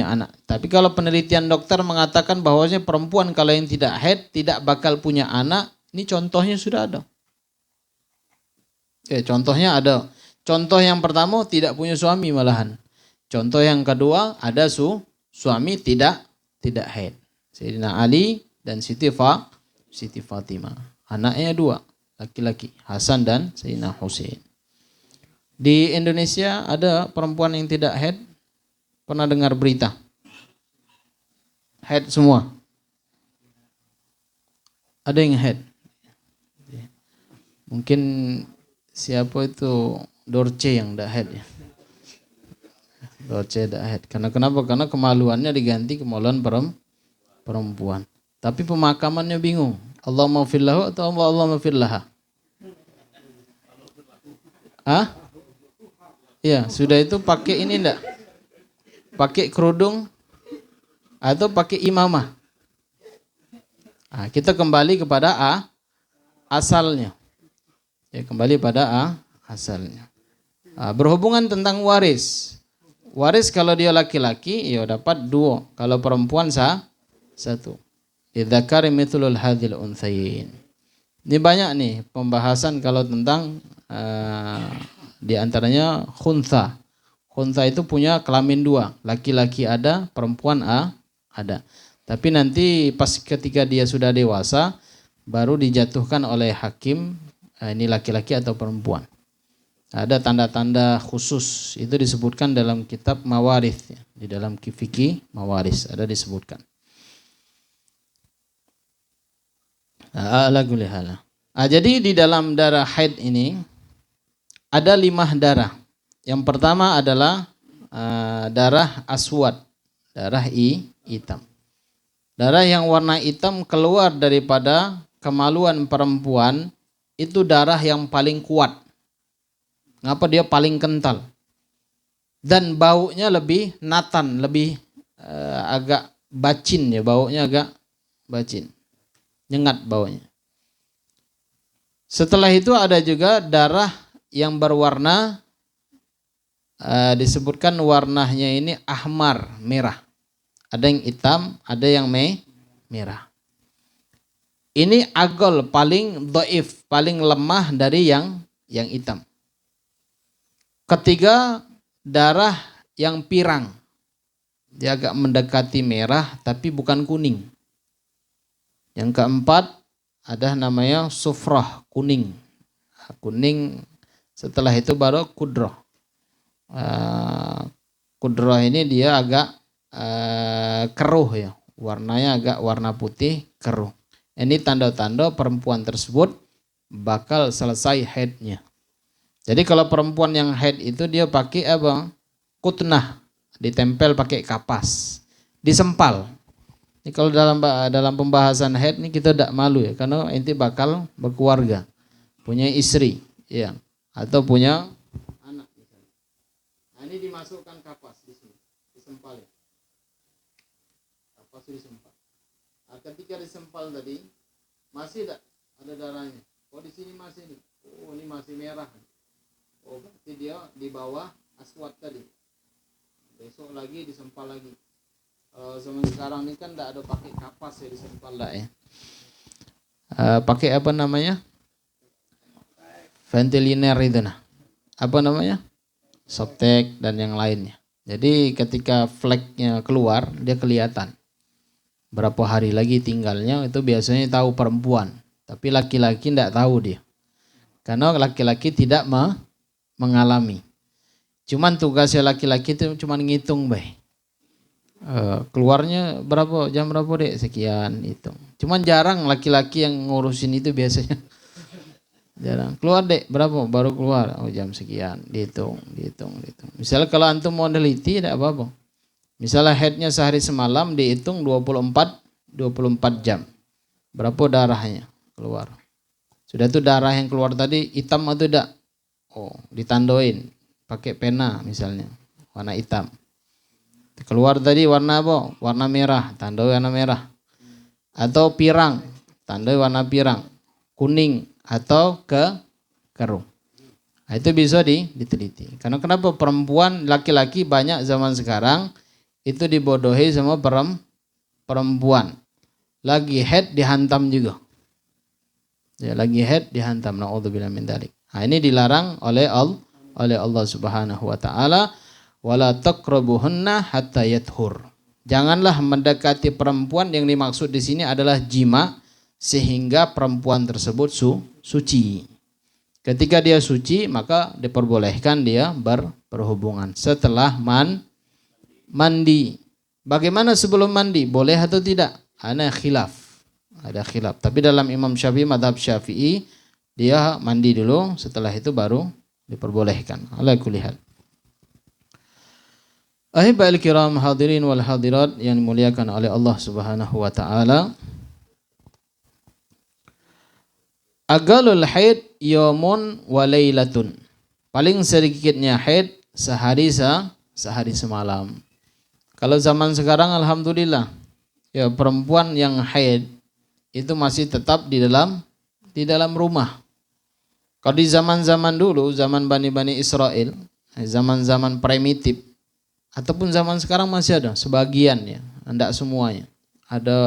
Speaker 1: anak. Tapi kalau penelitian dokter mengatakan bahwasanya perempuan kalau yang tidak haid tidak bakal punya anak, ini contohnya sudah ada. Contohnya ada. Contoh yang pertama tidak punya suami malahan. Contoh yang kedua ada suami tidak haid. Sayyidina Ali dan Siti Fatimah. Anaknya dua, laki-laki, Hasan dan Sayyidina Husain. Di Indonesia ada perempuan yang tidak haid? Pernah dengar berita? Haid semua. Ada yang haid. Mungkin siapa itu Dorce yang tidak haid ya. Dorce tidak haid. Karena kenapa? Karena kemaluannya diganti kemaluan perempuan. Tapi pemakamannya bingung. Allahumma fillahu atau Allahumma fillaha? Ah? Ya, sudah itu pakai ini enggak? Pakai kerudung atau pakai imamah? Nah, kita kembali kepada asalnya. Ya, kembali pada asalnya. Berhubungan tentang waris. Waris kalau dia laki-laki ya dapat 2, kalau perempuan 1. Lidzakari mithlul hadzal untsayain. Ini banyak nih pembahasan kalau tentang di antaranya khuntha. Khuntha itu punya kelamin 2, laki-laki ada, perempuan ada. Tapi nanti pas ketika dia sudah dewasa baru dijatuhkan oleh hakim ini laki-laki atau perempuan. Ada tanda-tanda khusus itu disebutkan dalam kitab Mawarith ya. Di dalam fikih Mawaris ada disebutkan. Jadi di dalam darah haid ini ada 5 darah. Yang pertama adalah darah aswad, darah hitam. Darah yang warna hitam keluar daripada kemaluan perempuan itu darah yang paling kuat. Ngapa dia paling kental? Dan baunya lebih natan, lebih agak bacin ya, baunya agak bacin. Nyengat baunya. Setelah itu ada juga darah yang berwarna disebutkan warnanya ini ahmar, merah. Ada yang hitam, ada yang merah. Ini agol paling dhaif, paling lemah dari yang hitam. Ketiga, darah yang pirang. Dia agak mendekati merah tapi bukan kuning. Yang keempat, ada namanya sufrah, kuning. Kuning, setelah itu baru kudroh. Kudroh ini dia agak keruh ya. Warnanya agak warna putih, keruh. Ini tanda-tanda perempuan tersebut bakal selesai haidnya. Jadi kalau perempuan yang haid itu dia pakai apa? Kutnah, ditempel pakai kapas, disempal. Ini kalau dalam pembahasan haid ini kita tidak malu ya, karena inti bakal berkeluarga, punya istri, ya, atau punya anak. Nah, ini dimasukkan kapas di sini, disempal ya. Kapas disempal. Nah, ketika disempal tadi masih tidak ada darahnya. Oh di sini masih nih. Oh ini masih merah. Oh berarti dia di bawah aswad tadi. Besok lagi disempal lagi. Zaman sekarang ini kan tidak ada pakai kapas ya disempal lah ya. Pakai apa namanya? Ventiliner itu nah. Apa namanya? Softtek dan yang lainnya. Jadi ketika fleknya keluar dia kelihatan. Berapa hari lagi tinggalnya itu biasanya tahu perempuan. Tapi laki-laki tidak tahu dia. Karena laki-laki tidak mengalami. Cuman tugasnya laki-laki itu cuman ngitung baik. Keluarnya jam berapa dek? Sekian hitung. Cuman jarang laki-laki yang ngurusin itu biasanya. Jarang. Keluar dek berapa? Baru keluar. Oh jam sekian. Dihitung. Misalnya kalau antum mau neliti tidak apa-apa. Misalnya headnya sehari semalam dihitung 24 jam. Berapa darahnya keluar? Sudah tuh darah yang keluar tadi hitam atau tidak? Oh, ditandoin pakai pena misalnya warna hitam. Keluar tadi warna apa? Warna merah, tandai warna merah. Atau pirang, tandai warna pirang. Kuning atau keruh. Nah, itu bisa diteliti. Karena kenapa perempuan laki-laki banyak zaman sekarang itu dibodohi sama perempuan. Lagi head dihantam juga. Ya, lagi head dihantam. Na'udzubillah min dzalik. Nah, ini dilarang oleh Allah Subhanahu wa taala, wala taqrabuhunna hatta yathur. Janganlah mendekati perempuan, yang dimaksud di sini adalah jima, sehingga perempuan tersebut suci. Ketika dia suci, maka diperbolehkan dia berhubungan setelah mandi. Bagaimana sebelum mandi? Boleh atau tidak? Ada khilaf. Tapi dalam Imam Syafi'i, madhab Syafi'i, dia mandi dulu, setelah itu baru diperbolehkan. Ala kulli hal. Ahibba'il kiram hadirin wal hadirat yang dimuliakan oleh Allah Subhanahu wa taala. Agalul haid yaumun wa lailatun. Paling sedikitnya haid sehari semalam. Kalau zaman sekarang alhamdulillah ya perempuan yang haid itu masih tetap di dalam rumah. Kalau di zaman-zaman dulu, zaman Bani Israel, zaman-zaman primitif ataupun zaman sekarang masih ada sebagian ya, tidak semuanya. Ada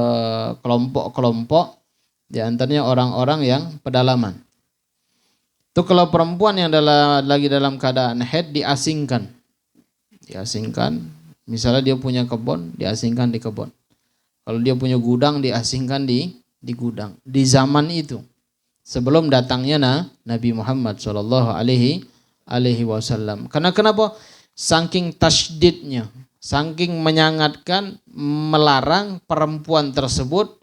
Speaker 1: kelompok-kelompok di antaranya orang-orang yang pedalaman. Itu kalau perempuan yang lagi dalam keadaan haid diasingkan. Misalnya dia punya kebun, diasingkan di kebun. Kalau dia punya gudang, diasingkan di gudang. Di zaman itu, sebelum datangnya Nabi Muhammad sallallahu alaihi wasallam. Karena kenapa? Saking tasydidnya, saking menyangatkan, melarang perempuan tersebut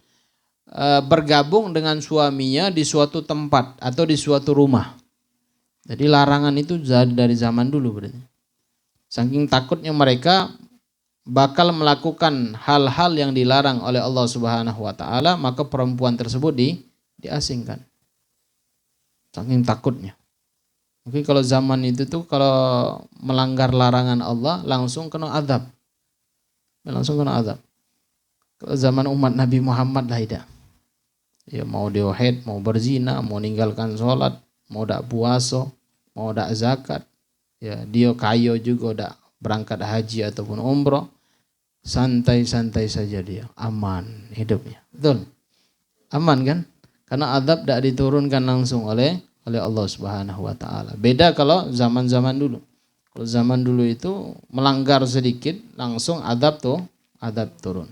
Speaker 1: bergabung dengan suaminya di suatu tempat atau di suatu rumah. Jadi larangan itu dari zaman dulu berarti. Saking takutnya mereka bakal melakukan hal-hal yang dilarang oleh Allah Subhanahu wa taala, maka perempuan tersebut diasingkan. Saking takutnya. Mungkin kalau zaman itu tuh kalau melanggar larangan Allah langsung kena azab. Kalau zaman umat Nabi Muhammad lah tidak. Ya mau dia haid, mau berzina, mau meninggalkan sholat, mau dak puasa, mau dak zakat, ya dia kaya juga dak berangkat haji ataupun umrah, santai-santai saja dia, aman hidupnya. Betul? Aman kan? Karena azab dak diturunkan langsung oleh Allah Subhanahu wa taala. Beda kalau zaman-zaman dulu. Kalau zaman dulu itu melanggar sedikit langsung azab turun.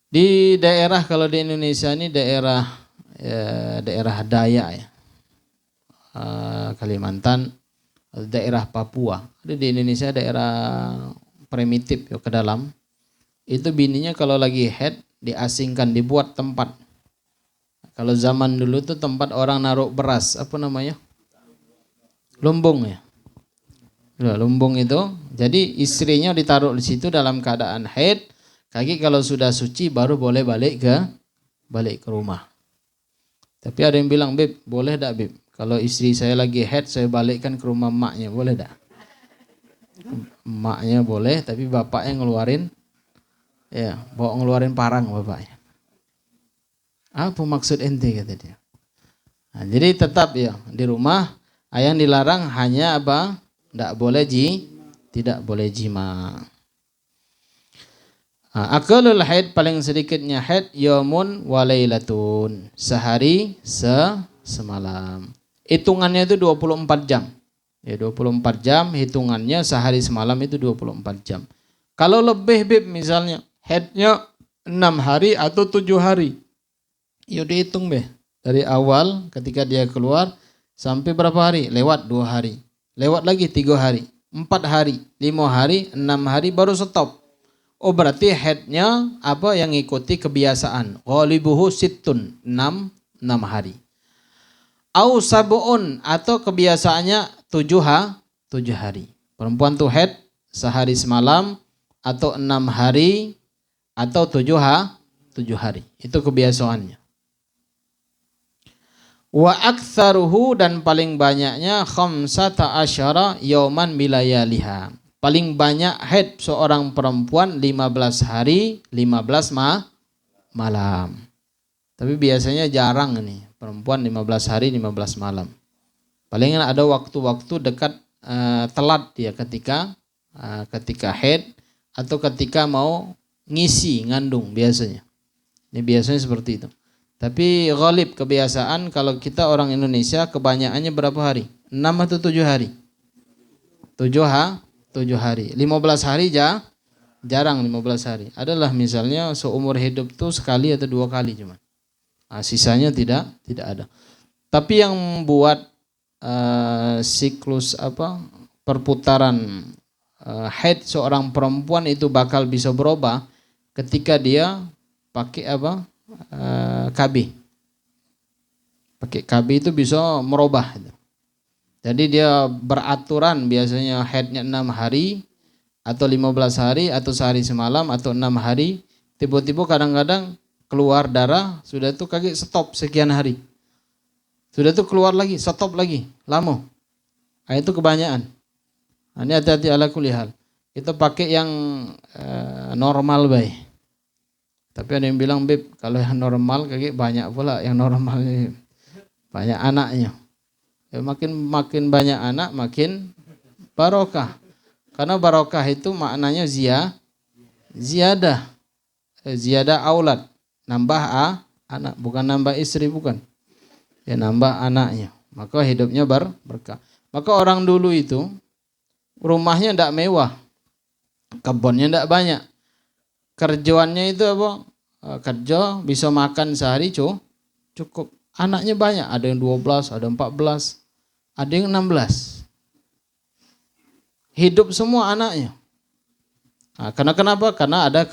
Speaker 1: Di daerah, kalau di Indonesia ini daerah Dayak ya, Kalimantan, daerah Papua. Ada di Indonesia daerah primitif ya, ke dalam. Itu bininya kalau lagi haid diasingkan, dibuat tempat. Kalau zaman dulu tuh tempat orang naruh beras, apa namanya? Lumbung ya. Lumbung itu, jadi istrinya ditaruh di situ dalam keadaan haid. Kaki kalau sudah suci baru boleh balik ke rumah. Tapi ada yang bilang, "Beb, boleh tak Beb? Kalau istri saya lagi haid, saya balikkan ke rumah maknya, boleh tak?" Maknya boleh, tapi bapaknya ngeluarin parang bapaknya. Apa maksud ente, kata dia. Nah, jadi tetap ya di rumah. Yang dilarang hanya apa? Tidak boleh jima. Aqallul haid, paling sedikitnya haid yaumun wa lailatun, sehari semalam. Hitungannya itu 24 jam. Ya 24 jam hitungannya, sehari semalam itu 24 jam. Kalau lebih Bib, misalnya haidnya 6 hari atau 7 hari. Ya dihitung dari awal ketika dia keluar sampai berapa hari? Lewat 2 hari. Lewat lagi 3 hari, 4 hari, 5 hari, 6 hari baru stop. Oh berarti haidnya apa yang ngikuti kebiasaan. Ghalibuhu sittun, 6 hari. Au sab'un, atau kebiasaannya 7 hari. Perempuan tuh haid sehari semalam atau 6 hari atau 7 hari. Itu kebiasaannya. Wa aktsaruhu, dan paling banyaknya khamsata asyara yauman bilayaliha. Paling banyak haid seorang perempuan 15 hari, 15 malam. Tapi biasanya jarang nih perempuan 15 hari, 15 malam. Paling ada waktu-waktu dekat telat dia ketika haid atau ketika mau ngandung biasanya. Ini biasanya seperti itu. Tapi ghalib kebiasaan kalau kita orang Indonesia kebanyakannya berapa hari? 6 atau 7 hari? 7 hari. 15 hari jarang 15 hari. Adalah misalnya seumur hidup tuh sekali atau 2 kali cuma. Sisanya tidak ada. Tapi yang membuat siklus perputaran haid seorang perempuan itu bakal bisa berubah ketika dia pakai apa? KB. Pakai KB itu bisa merubah. Jadi dia beraturan biasanya haidnya 6 hari atau 15 hari atau sehari semalam atau 6 hari. Tiba-tiba kadang-kadang keluar darah, sudah itu kaget stop sekian hari. Sudah itu keluar lagi, stop lagi, lama. Nah, itu kebanyakan. Nah, ini hati-hati ala kulli hal. Kita pakai yang normal baik. Tapi ada yang bilang, Beb, kalau yang normal kayak banyak pula yang normal ini. Banyak anaknya. Ya, makin banyak anak makin barokah. Karena barokah itu maknanya ziyadah. Ziyadah aulad. Nambah anak, bukan nambah istri, bukan. Ya, nambah anaknya. Maka hidupnya berkah. Maka orang dulu itu rumahnya tidak mewah. Kebunnya tidak banyak. Kerjaannya itu apa? Kerja bisa makan sehari cukup. Anaknya banyak, ada yang 12, ada 14, ada yang 16. Hidup semua anaknya. Nah, kenapa? Karena ada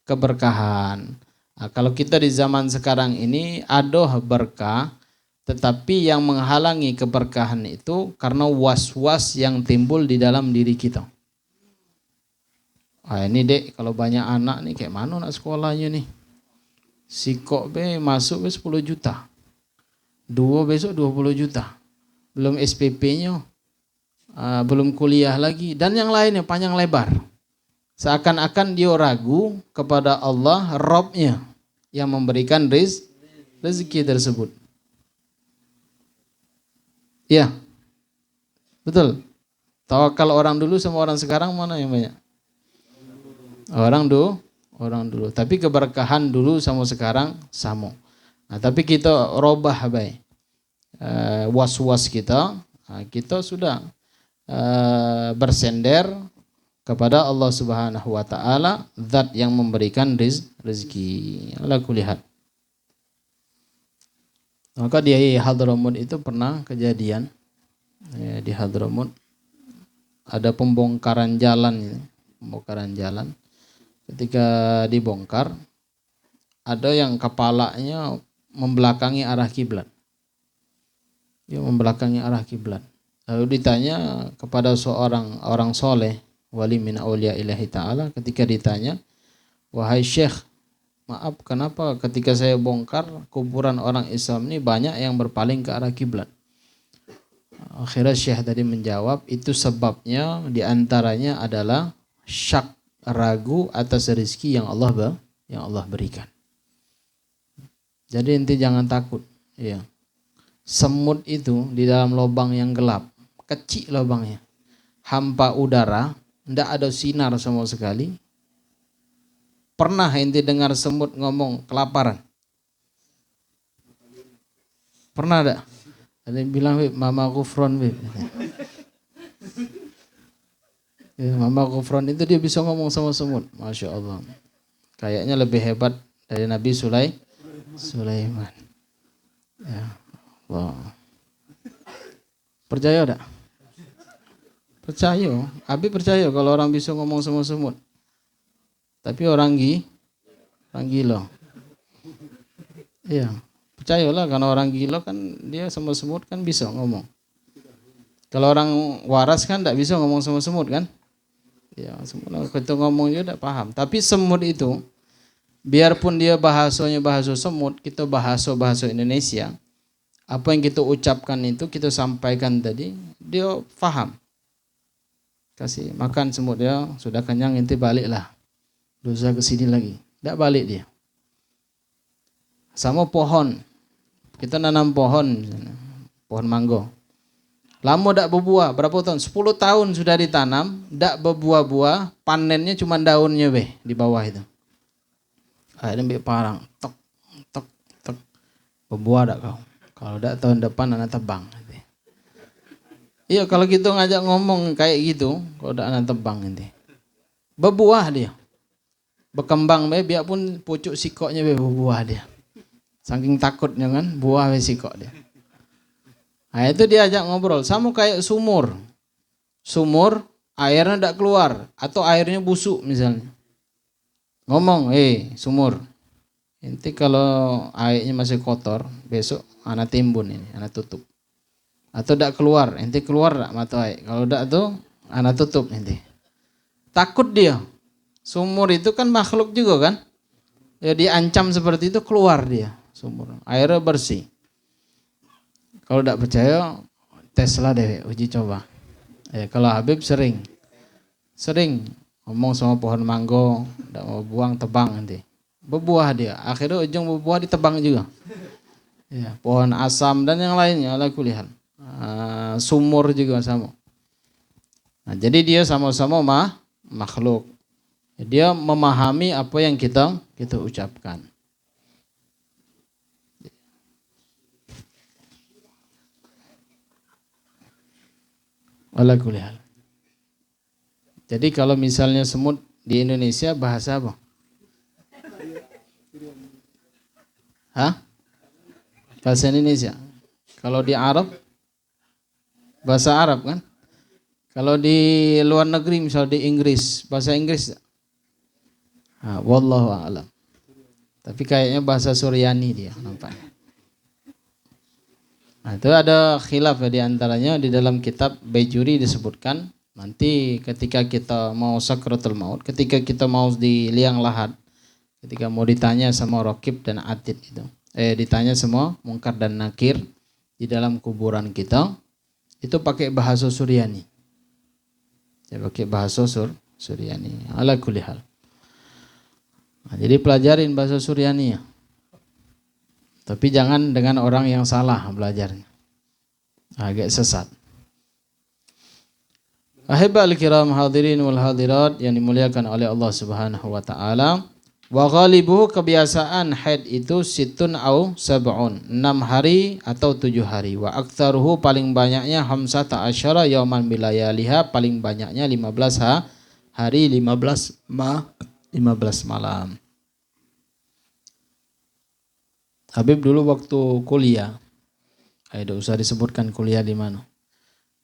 Speaker 1: keberkahan. Nah, kalau kita di zaman sekarang ini ada berkah, tetapi yang menghalangi keberkahan itu karena was-was yang timbul di dalam diri kita. Ini dek, kalau banyak anak nih kayak mana nak sekolahnya nih? Si kok masuk 10 juta. 2 besok 20 juta. Belum SPP-nya. Belum kuliah lagi. Dan yang lainnya panjang lebar. Seakan-akan dia ragu kepada Allah, Rabb-nya, yang memberikan rezeki tersebut. Ya, betul. Tawakal orang dulu sama orang sekarang mana yang banyak? Orang dulu. Tapi keberkahan dulu sama sekarang sama. Nah, tapi kita robah baik. Was-was kita, kita sudah bersender kepada Allah Subhanahu wa taala, zat yang memberikan rezeki. Ala kulli hal. Maka di Hadramut itu pernah kejadian, di Hadramut ada pembongkaran jalan. Ketika dibongkar, ada yang kepalanya membelakangi arah kiblat. Dia membelakangi arah kiblat. Lalu ditanya kepada seorang orang soleh, wali min auliya ilahi ta'ala, ketika ditanya, wahai syekh, maaf kenapa ketika saya bongkar kuburan orang Islam ini banyak yang berpaling ke arah kiblat? Akhirnya syekh tadi menjawab, itu sebabnya diantaranya adalah syak, ragu atas rezeki yang Allah berikan. Jadi inti jangan takut. Ya. Semut itu di dalam lubang yang gelap, kecil lubangnya, hampa udara, tidak ada sinar sama sekali. Pernah inti dengar semut ngomong kelaparan? Pernah ada? Ada yang bilang, Mama Gufron, ya, Mama Gufron itu dia bisa ngomong sama semut, Masya Allah. Kayaknya lebih hebat dari Nabi Sulaiman. Ya, Allah. Percaya enggak? Percaya. Abi percaya kalau orang bisa ngomong sama semut. Tapi orang gila. Iya, percayalah karena orang gila kan dia sama semut kan bisa ngomong. Kalau orang waras kan enggak bisa ngomong sama semut kan? Ya, semut kita ngomong juga enggak paham. Tapi semut itu biarpun dia bahasanya bahasa semut, kita bahasa Indonesia, apa yang kita ucapkan itu kita sampaikan tadi, dia paham. Kasih makan semut dia, sudah kenyang inti baliklah. Dosa ke sini lagi. Tidak balik dia. Sama pohon. Kita nanam pohon, pohon mangga. Lama tidak berbuah, berapa tahun? 10 tahun sudah ditanam, tidak berbuah-buah, panennya cuma daunnya di bawah itu. Akhirnya parang, tok. Berbuah tak kau? Kalau tak tahun depan anak tebang. Iya kalau kita ngajak ngomong kayak gitu, kalau tak anak tebang nanti. Berbuah dia. Berkembang biarpun pucuk sikoknya berbuah dia. Saking takutnya kan, buah sikok dia. Nah itu diajak ngobrol, sama kayak sumur. Sumur airnya tidak keluar atau airnya busuk misalnya. Ngomong, sumur. Inti kalau airnya masih kotor, besok anak timbun ini, anak tutup. Atau tidak keluar, inti keluar tidak mata air. Kalau tidak tuh anak tutup inti. Takut dia. Sumur itu kan makhluk juga kan. Ya diancam seperti itu keluar dia sumur. Airnya bersih. Kalau tidak percaya, teslah deh uji coba. Ya, kalau Habib sering ngomong sama pohon manggo, tidak mau buang tebang nanti. Berbuah dia. Akhirnya ujung berbuah ditebang juga. Ya, pohon asam dan yang lainnya ala kulihan. Sumur juga sama. Nah, jadi dia sama-sama makhluk. Dia memahami apa yang kita ucapkan. Ala kulihal. Jadi kalau misalnya semut di Indonesia bahasa apa? Hah? Bahasa Indonesia. Kalau di Arab bahasa Arab kan? Kalau di luar negeri misal di Inggris bahasa Inggris. Wallahu a'lam. Tapi kayaknya bahasa Suryani dia nampaknya. Nah, itu ada khilaf ya, di antaranya di dalam kitab Baijuri disebutkan nanti ketika kita mau sakratul maut, ketika kita mau di liang lahat, ketika mau ditanya sama Raqib dan Atid itu, ditanya semua Mungkar dan Nakir di dalam kuburan kita, itu pakai bahasa Suryani. Ya, pakai bahasa Suryani. Ala kulli hal. Nah, jadi pelajarin bahasa Suryani ya. Tapi jangan dengan orang yang salah belajarnya. Agak sesat. Ahibal kiram hadirin wal hadirat yang dimuliakan oleh Allah Subhanahu wa taala. Wa ghalibu kebiasaan haid itu situn au sab'un, 6 hari atau 7 hari. Wa aktsaruhu paling banyaknya hamsata asyara yauman bilayaliha, paling banyaknya 15 hari 15 malam. Habib dulu waktu kuliah, tidak usah disebutkan kuliah di mana.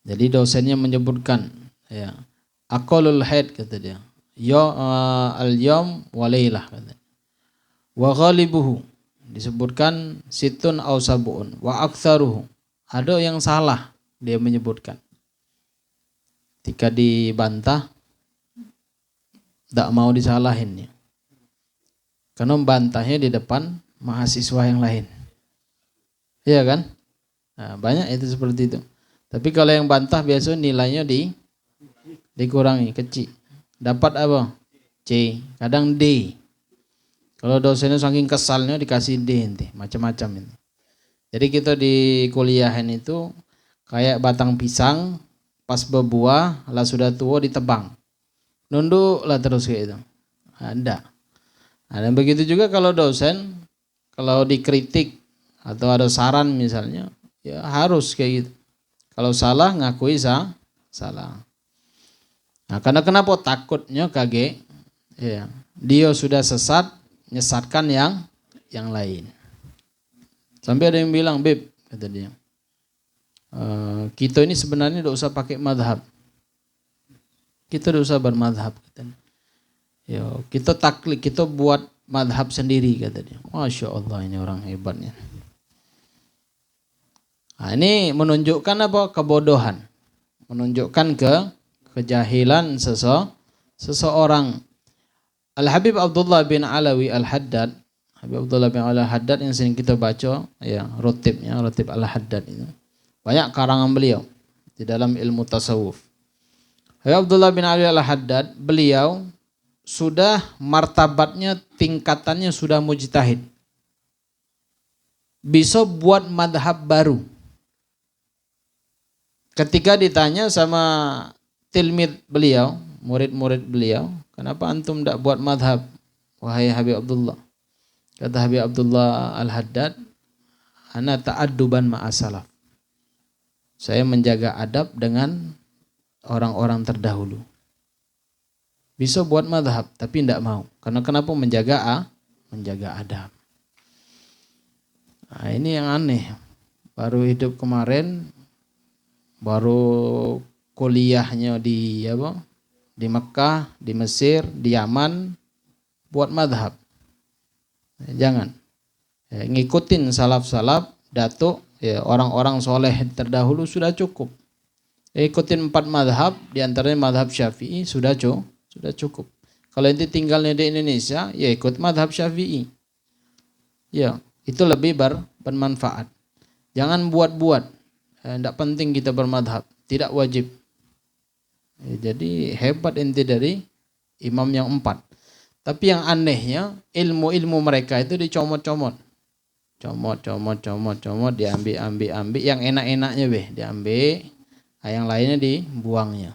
Speaker 1: Jadi dosennya menyebutkan, ya, aqallul haid kata dia, al-yawm wa lailah kata. Wa ghalibuhu disebutkan situn aw sab'un wa aktsaruhu. Ada yang salah dia menyebutkan. Ketika dibantah tidak mau disalahin ya. Karena membantahnya di depan mahasiswa yang lain. Iya kan? Nah, banyak itu seperti itu. Tapi kalau yang bantah biasa nilainya dikurangi, kecil. Dapat apa? C, kadang D. Kalau dosennya saking kesalnya dikasih D nanti, macam-macam ini. Jadi kita di kuliahan itu kayak batang pisang, pas berbuah, lah sudah tua ditebang. Nunduk lah terus kayak itu. Ada. Nah, dan begitu juga kalau dosen, kalau dikritik atau ada saran misalnya, ya harus kayak gitu. Kalau salah ngakui salah. Nah, karena kenapa takutnya kaget? Ya, dia sudah sesat, nyesatkan yang lain. Sampai ada yang bilang, Beb, kata dia, kita ini sebenarnya tidak usah pakai madhab. Kita tidak usah bermadhab. Ya, kita taklid, kita buat madhab sendiri, kata dia. Masya Allah, ini orang hebatnya. Nah, ini menunjukkan apa? Kebodohan. Menunjukkan kejahilan seseorang. Al-Habib Abdullah bin Alawi Al-Haddad, Habib Abdullah bin Alawi Al-Haddad yang sering kita baca, ya, Ratib Al-Haddad itu. Banyak karangan beliau di dalam ilmu tasawuf. Habib Abdullah bin Alawi Al-Haddad, beliau sudah martabatnya, tingkatannya sudah mujtahid. Bisa buat madhab baru. Ketika ditanya sama tilmid beliau, murid-murid beliau, kenapa antum tidak buat madhab, wahai Habib Abdullah? Kata Habib Abdullah Al-Haddad, ana ta'adduban ma'asalaf. Saya menjaga adab dengan orang-orang terdahulu. Bisa buat madhab, tapi tidak mau. Karena kenapa? Menjaga adab. Nah, ini yang aneh. Baru hidup kemarin, baru kuliahnya di apa? Di Mekah, di Mesir, di Yaman buat madhab. Jangan. Ngikutin salaf-salaf, datuk, ya, orang-orang soleh terdahulu sudah cukup. Ikutin 4 madhab, diantaranya madhab Syafi'i sudah cukup. Kalau ente tinggalnya di Indonesia, ya ikut madhab Syafi'i. Ya, itu lebih bermanfaat. Jangan buat-buat. Tidak penting kita bermadhab, tidak wajib. Jadi hebat ente dari imam yang 4. Tapi yang anehnya ilmu-ilmu mereka itu dicomot-comot. Comot, diambil. Yang enak-enaknya diambil. Yang lainnya dibuangnya.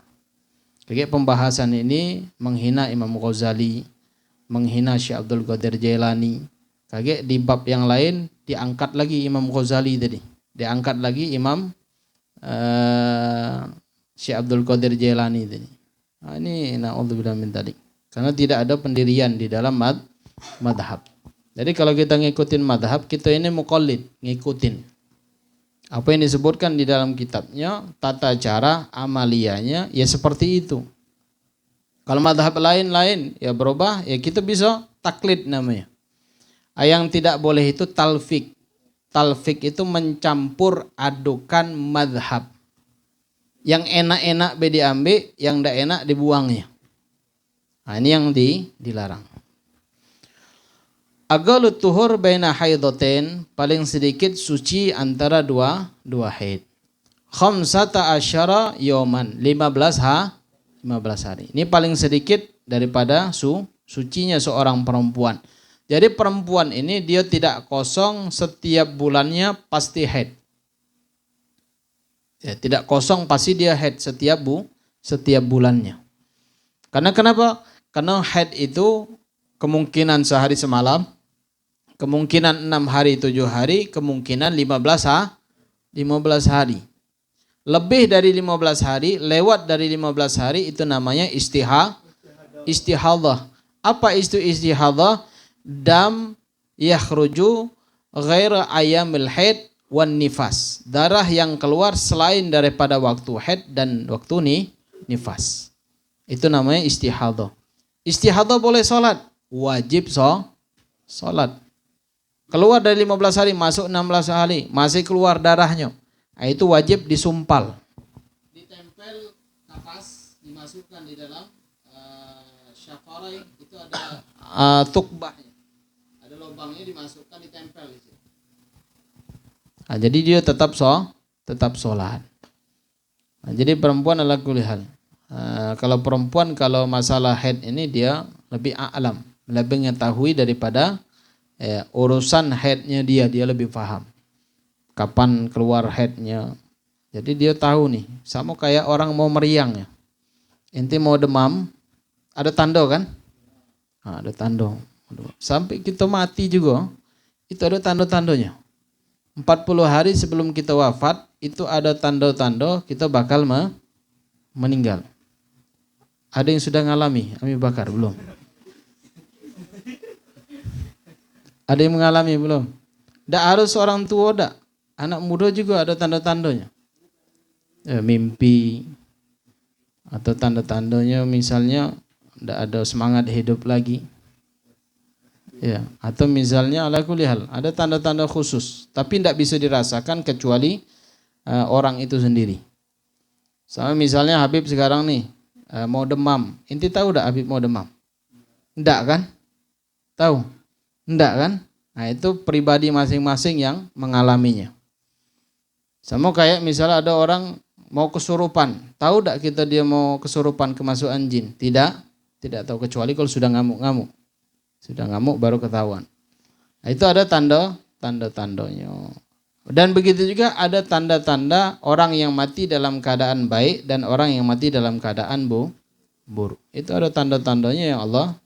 Speaker 1: Kayak pembahasan ini menghina Imam Ghazali, menghina Syekh Abdul Qadir Jailani. Kayak di bab yang lain diangkat lagi Imam Ghazali tadi. Diangkat lagi Imam Syekh Abdul Qadir Jailani tadi. Nah, ini na'udzubillah min dzalik. Karena tidak ada pendirian di dalam madhab. Jadi kalau kita ngikutin madhab, kita ini muqallid, ngikutin. Apa yang disebutkan di dalam kitabnya, tata cara amaliyanya, ya seperti itu. Kalau madhab lain-lain, ya berubah, ya kita bisa taklid namanya. Yang tidak boleh itu talfik. Talfik itu mencampur adukan madhab. Yang enak-enak diambil, yang tidak enak dibuangnya. Nah, ini yang dilarang. Agalut tuhur baina haidatain, paling sedikit suci antara dua haid. Khamsata asyara yoman, 15 hari. Ini paling sedikit daripada sucinya seorang perempuan. Jadi perempuan ini dia tidak kosong setiap bulannya pasti haid. Ya, tidak kosong pasti dia haid setiap bulannya. Karena kenapa? Karena haid itu kemungkinan sehari semalam, kemungkinan 6 hari 7 hari, kemungkinan 15 hari. Lebih dari 15 hari, lewat dari 15 hari itu namanya istihadah. Apa itu istihadah? Dam yakhruju ghaira ayyamil haid wan nifas. Darah yang keluar selain daripada waktu haid dan waktu nifas. Itu namanya istihadah. Istihadah boleh sholat, wajib sholat. Keluar dari 15 hari, masuk 16 hari, masih keluar darahnya. Nah, itu wajib disumpal. Ditempel kapas, dimasukkan di dalam syafarai, itu ada tukbahnya. Ada lubangnya, dimasukkan, ditempel di situ. Nah, jadi dia tetap sholat. Nah, jadi perempuan ala kulli hal. Kalau perempuan, kalau masalah haid ini dia lebih a'lam, lebih mengetahui daripada urusan haidnya dia lebih paham kapan keluar haidnya. Jadi dia tahu nih, sama kayak orang mau meriang ya. Inti mau demam, ada tanda kan? Nah, ada tanda. Sampai kita mati juga, itu ada tanda-tandanya. 40 hari sebelum kita wafat, itu ada tanda-tanda kita bakal meninggal. Ada yang sudah ngalami, Ami Bakar belum? Ada yang mengalami belum? Tidak harus orang tua, tidak. Anak muda juga ada tanda-tandanya. Mimpi atau tanda-tandanya misalnya tidak ada semangat hidup lagi. Ya, atau misalnya ala kulli hal, ada tanda-tanda khusus, tapi tidak bisa dirasakan kecuali orang itu sendiri. Sama misalnya Habib sekarang nih mau demam. Inti tahu tidak Habib mau demam? Tidak kan? Tahu? Tidak kan? Nah, itu pribadi masing-masing yang mengalaminya. Sama kayak misalnya ada orang mau kesurupan. Tahu tidak kita dia mau kesurupan, kemasukan jin? Tidak tahu, kecuali kalau sudah ngamuk-ngamuk. Sudah ngamuk baru ketahuan. Nah, itu ada tanda-tandanya. Dan begitu juga ada tanda-tanda orang yang mati dalam keadaan baik dan orang yang mati dalam keadaan buruk. Itu ada tanda-tandanya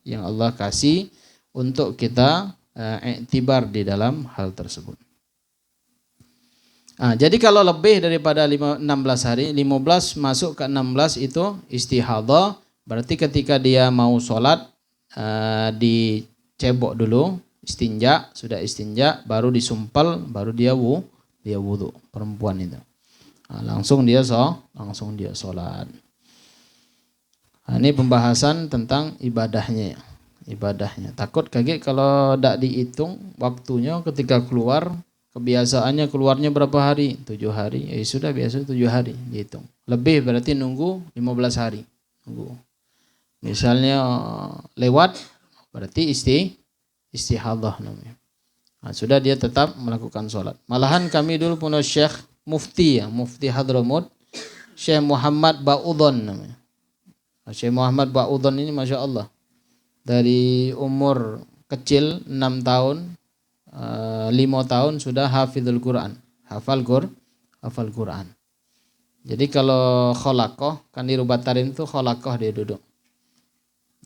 Speaker 1: yang Allah kasih untuk kita iktibar di dalam hal tersebut. Nah, jadi kalau lebih daripada 16 hari, 15 masuk ke 16 itu istihadah, berarti ketika dia mau sholat dicebok dulu, istinja, sudah istinja baru disumpal, baru dia wudu, perempuan itu. Nah, langsung dia sholat. Nah, ini pembahasan tentang ibadahnya. Takut kaget kalau tidak dihitung waktunya ketika keluar. Kebiasaannya keluarnya berapa hari? 7 hari. Ya sudah biasa 7 hari dihitung. Lebih berarti nunggu 15 hari. Misalnya lewat berarti istihadah namanya. Nah, sudah dia tetap melakukan sholat. Malahan kami dulu punya Syekh Mufti Hadramut, Syekh Muhammad Ba'udhan namanya. Syekh Muhammad Ba'udhan ini Masya Allah. Dari umur kecil 6 tahun, 5 tahun sudah hafizul Quran. Hafal Quran. Jadi kalau kholaqoh, kan di Rubatarin itu kholaqoh dia duduk.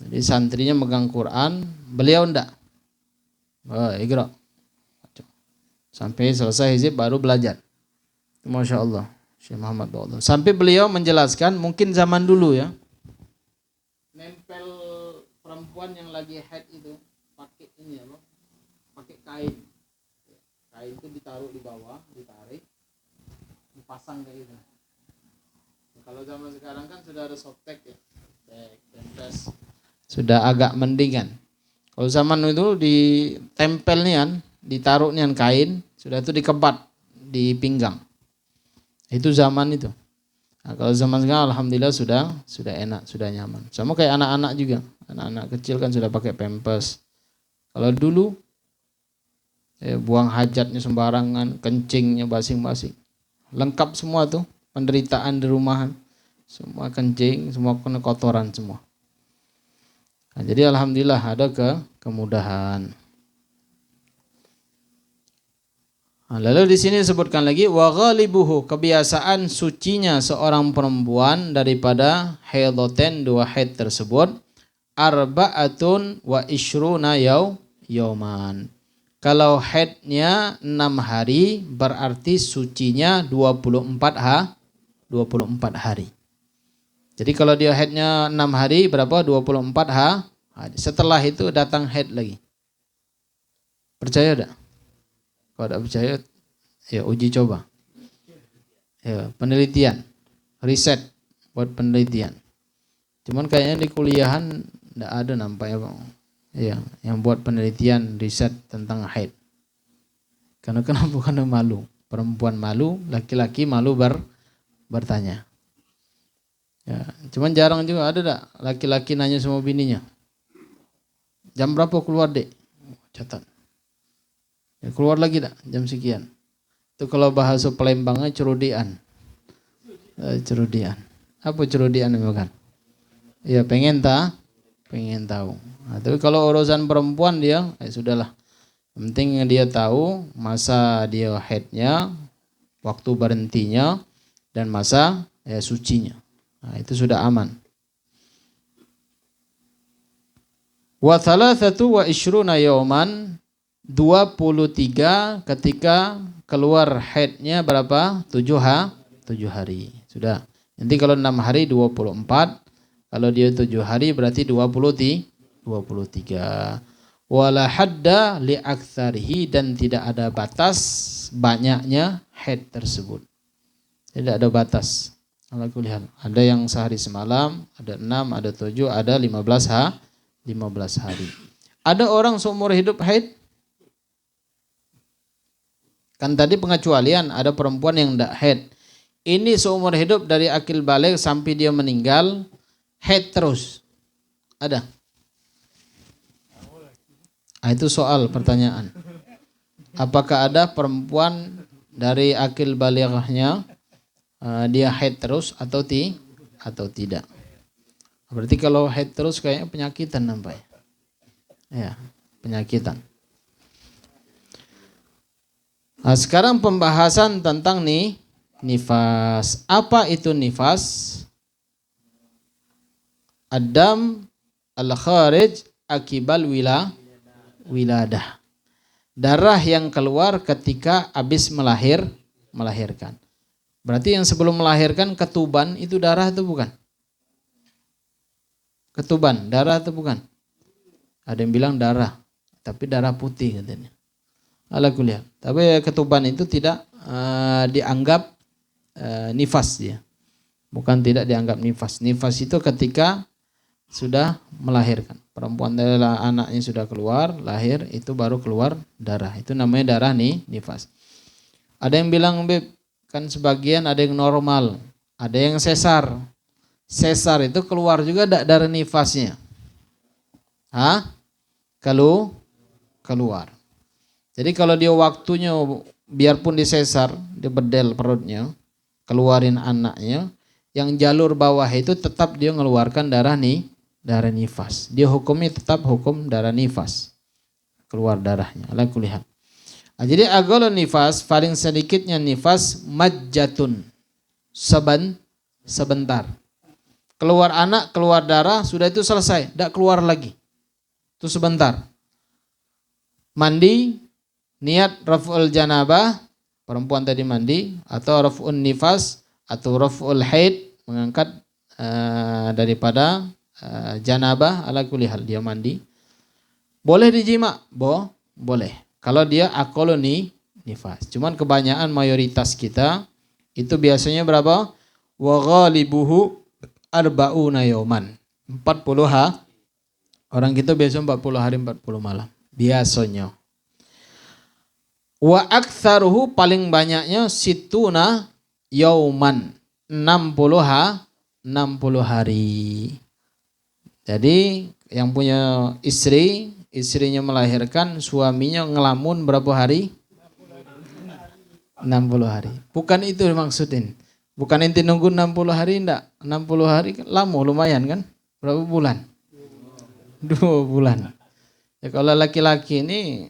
Speaker 1: Jadi santrinya megang Quran, beliau enggak. Iqra. Sampai selesai hizib baru belajar. Masya Allah. Syekh Muhammad Ba'udhan. Sampai beliau menjelaskan, mungkin zaman dulu ya, nempel perempuan yang lagi haid itu pakai ini apa? Pakai kain. Kain itu ditaruh di bawah, ditarik, dipasang kayak gitu. Kalau zaman sekarang kan sudah ada softtek ya, tempes, sudah agak mendingan. Kalau zaman itu ditempel nian, ditaruh nian kain, sudah itu dikebat di pinggang. Itu zaman itu. Nah, kalau zaman sekarang alhamdulillah sudah enak, sudah nyaman. Sama kayak anak-anak juga. Anak-anak kecil kan sudah pakai pampers. Kalau dulu buang hajatnya sembarangan, kencingnya basing-basing. Lengkap semua tuh, penderitaan di rumahan. Semua kencing, semua kena kotoran semua. Nah, jadi alhamdulillah ada kemudahan. Nah, lalu di sini disebutkan lagi wa ghalibuhu, kebiasaan sucinya seorang perempuan daripada haidatain, 2 haid tersebut, arba'atun wa ishruna yauman. Kalau haidnya 6 hari berarti sucinya 24 hari. Jadi kalau dia haidnya 6 hari berapa? 24 hari. Setelah itu datang haid lagi. Percaya enggak? Kalau tidak percaya, ya uji coba. Ya, penelitian, riset buat penelitian. Cuman kayaknya di kuliahan tidak ada nampaknya Bang. Ya, yang buat penelitian riset tentang haid. Karena kenapa? Karena malu. Perempuan malu, laki-laki malu bertanya. Ya, cuman jarang juga ada tak laki-laki nanya sama bininya. Jam berapa keluar dek? Catat. Ya, keluar lagi tak? Jam sekian. Itu kalau bahasa Palembangnya cerudian. Cerudian. Apa cerudian bukan? Ya pengen tahu. Nah, tapi kalau urusan perempuan dia, sudahlah. Penting dia tahu masa dia haidnya, waktu berhentinya, dan masa sucinya. Nah, itu sudah aman. Wa thalathatu wa ishruna yauman, 23 ketika keluar haidnya berapa? 7 hari. Sudah. Nanti kalau 6 hari 24, kalau dia 7 hari berarti 23. Wala hadda li aktsarihi, dan tidak ada batas banyaknya haid tersebut. Tidak ada batas. Ada yang sehari semalam, ada 6, ada 7, ada 15 hari. Ada orang seumur hidup haid? Kan tadi pengecualian, ada perempuan yang tidak haid. Ini seumur hidup dari akil baligh sampai dia meninggal haid terus. Ada? Nah, itu soal pertanyaan. Apakah ada perempuan dari akil balighnya dia haid terus atau tidak? Berarti kalau haid terus kayaknya penyakitan nampaknya. Ya, penyakitan. Nah, sekarang pembahasan tentang nifas. Apa itu nifas? Adam al-kharij akibal wiladah. Darah yang keluar ketika habis melahirkan. Berarti yang sebelum melahirkan ketuban itu darah atau bukan? Ketuban, darah atau bukan? Ada yang bilang darah, tapi darah putih katanya. Ala kuliah. Tapi ketuban itu tidak dianggap nifas dia. Bukan tidak dianggap nifas. Nifas itu ketika sudah melahirkan. Perempuan adalah anaknya sudah keluar, lahir, itu baru keluar darah. Itu namanya darah nifas. Ada yang bilang, Beb, kan sebagian ada yang normal, ada yang sesar. Sesar itu keluar juga darah nifasnya. Keluar. Jadi kalau dia waktunya, biarpun disesar, dia bedel perutnya, keluarin anaknya, yang jalur bawah itu tetap dia ngeluarkan darah nifas. Dia hukumnya tetap hukum darah nifas. Keluar darahnya. Ala kulli hal. Jadi agolo nifas, paling sedikitnya nifas majjatun. Sebentar. Keluar anak, keluar darah, sudah itu selesai. Tidak keluar lagi. Itu sebentar. Mandi, niat raf'ul janabah, perempuan tadi mandi, atau raf'un nifas, atau raf'ul haid, mengangkat daripada janabah, ala kulli hal dia mandi. Boleh dijima? Boleh. Kalau dia aqallu nifas. Cuman kebanyakan mayoritas kita itu biasanya berapa? Wa ghalibuhu arba'una yauman. 40 hari. Orang kita biasa 40 hari 40 malam. Biasanya. Wa aktsaruhu paling banyaknya situna yauman. 60 hari. Jadi yang punya istrinya melahirkan, suaminya ngelamun berapa hari? 60 hari. Bukan itu maksudin. Bukan inti nunggu 60 hari, enggak. 60 hari lama lumayan kan? Berapa bulan? 2 bulan. Ya, kalau laki-laki ini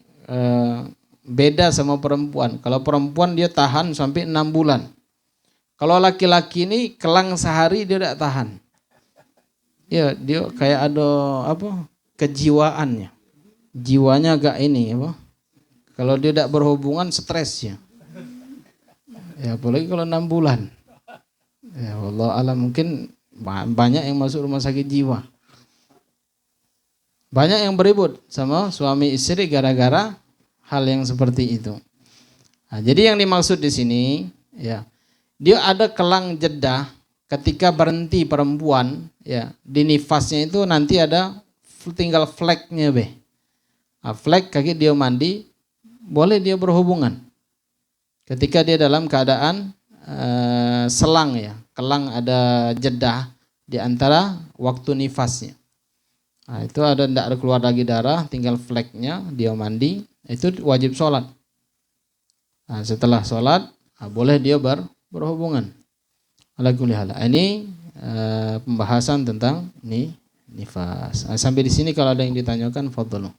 Speaker 1: beda sama perempuan. Kalau perempuan dia tahan sampai 6 bulan. Kalau laki-laki ini kelang sehari dia tidak tahan. Ya, dia kayak ada kejiwaannya. Jiwanya agak ini Kalau dia tidak berhubungan stres ya. Ya apalagi kalau 6 bulan. Ya Allah alam, mungkin banyak yang masuk rumah sakit jiwa. Banyak yang beribut sama suami istri gara-gara hal yang seperti itu. Nah, jadi yang dimaksud di sini ya, dia ada kelang jeda ketika berhenti perempuan ya, di nifasnya itu nanti ada tinggal fleknya flek kaki dia mandi, boleh dia berhubungan. Ketika dia dalam keadaan selang ya, kelang ada jeda di antara waktu nifasnya. Nah, itu tidak ada keluar lagi darah, tinggal fleknya, dia mandi, itu wajib sholat. Nah, setelah sholat, boleh dia berhubungan. Ala kulli hal. Ini pembahasan tentang nifas. Nah, sampai di sini kalau ada yang ditanyakan, fadhlu.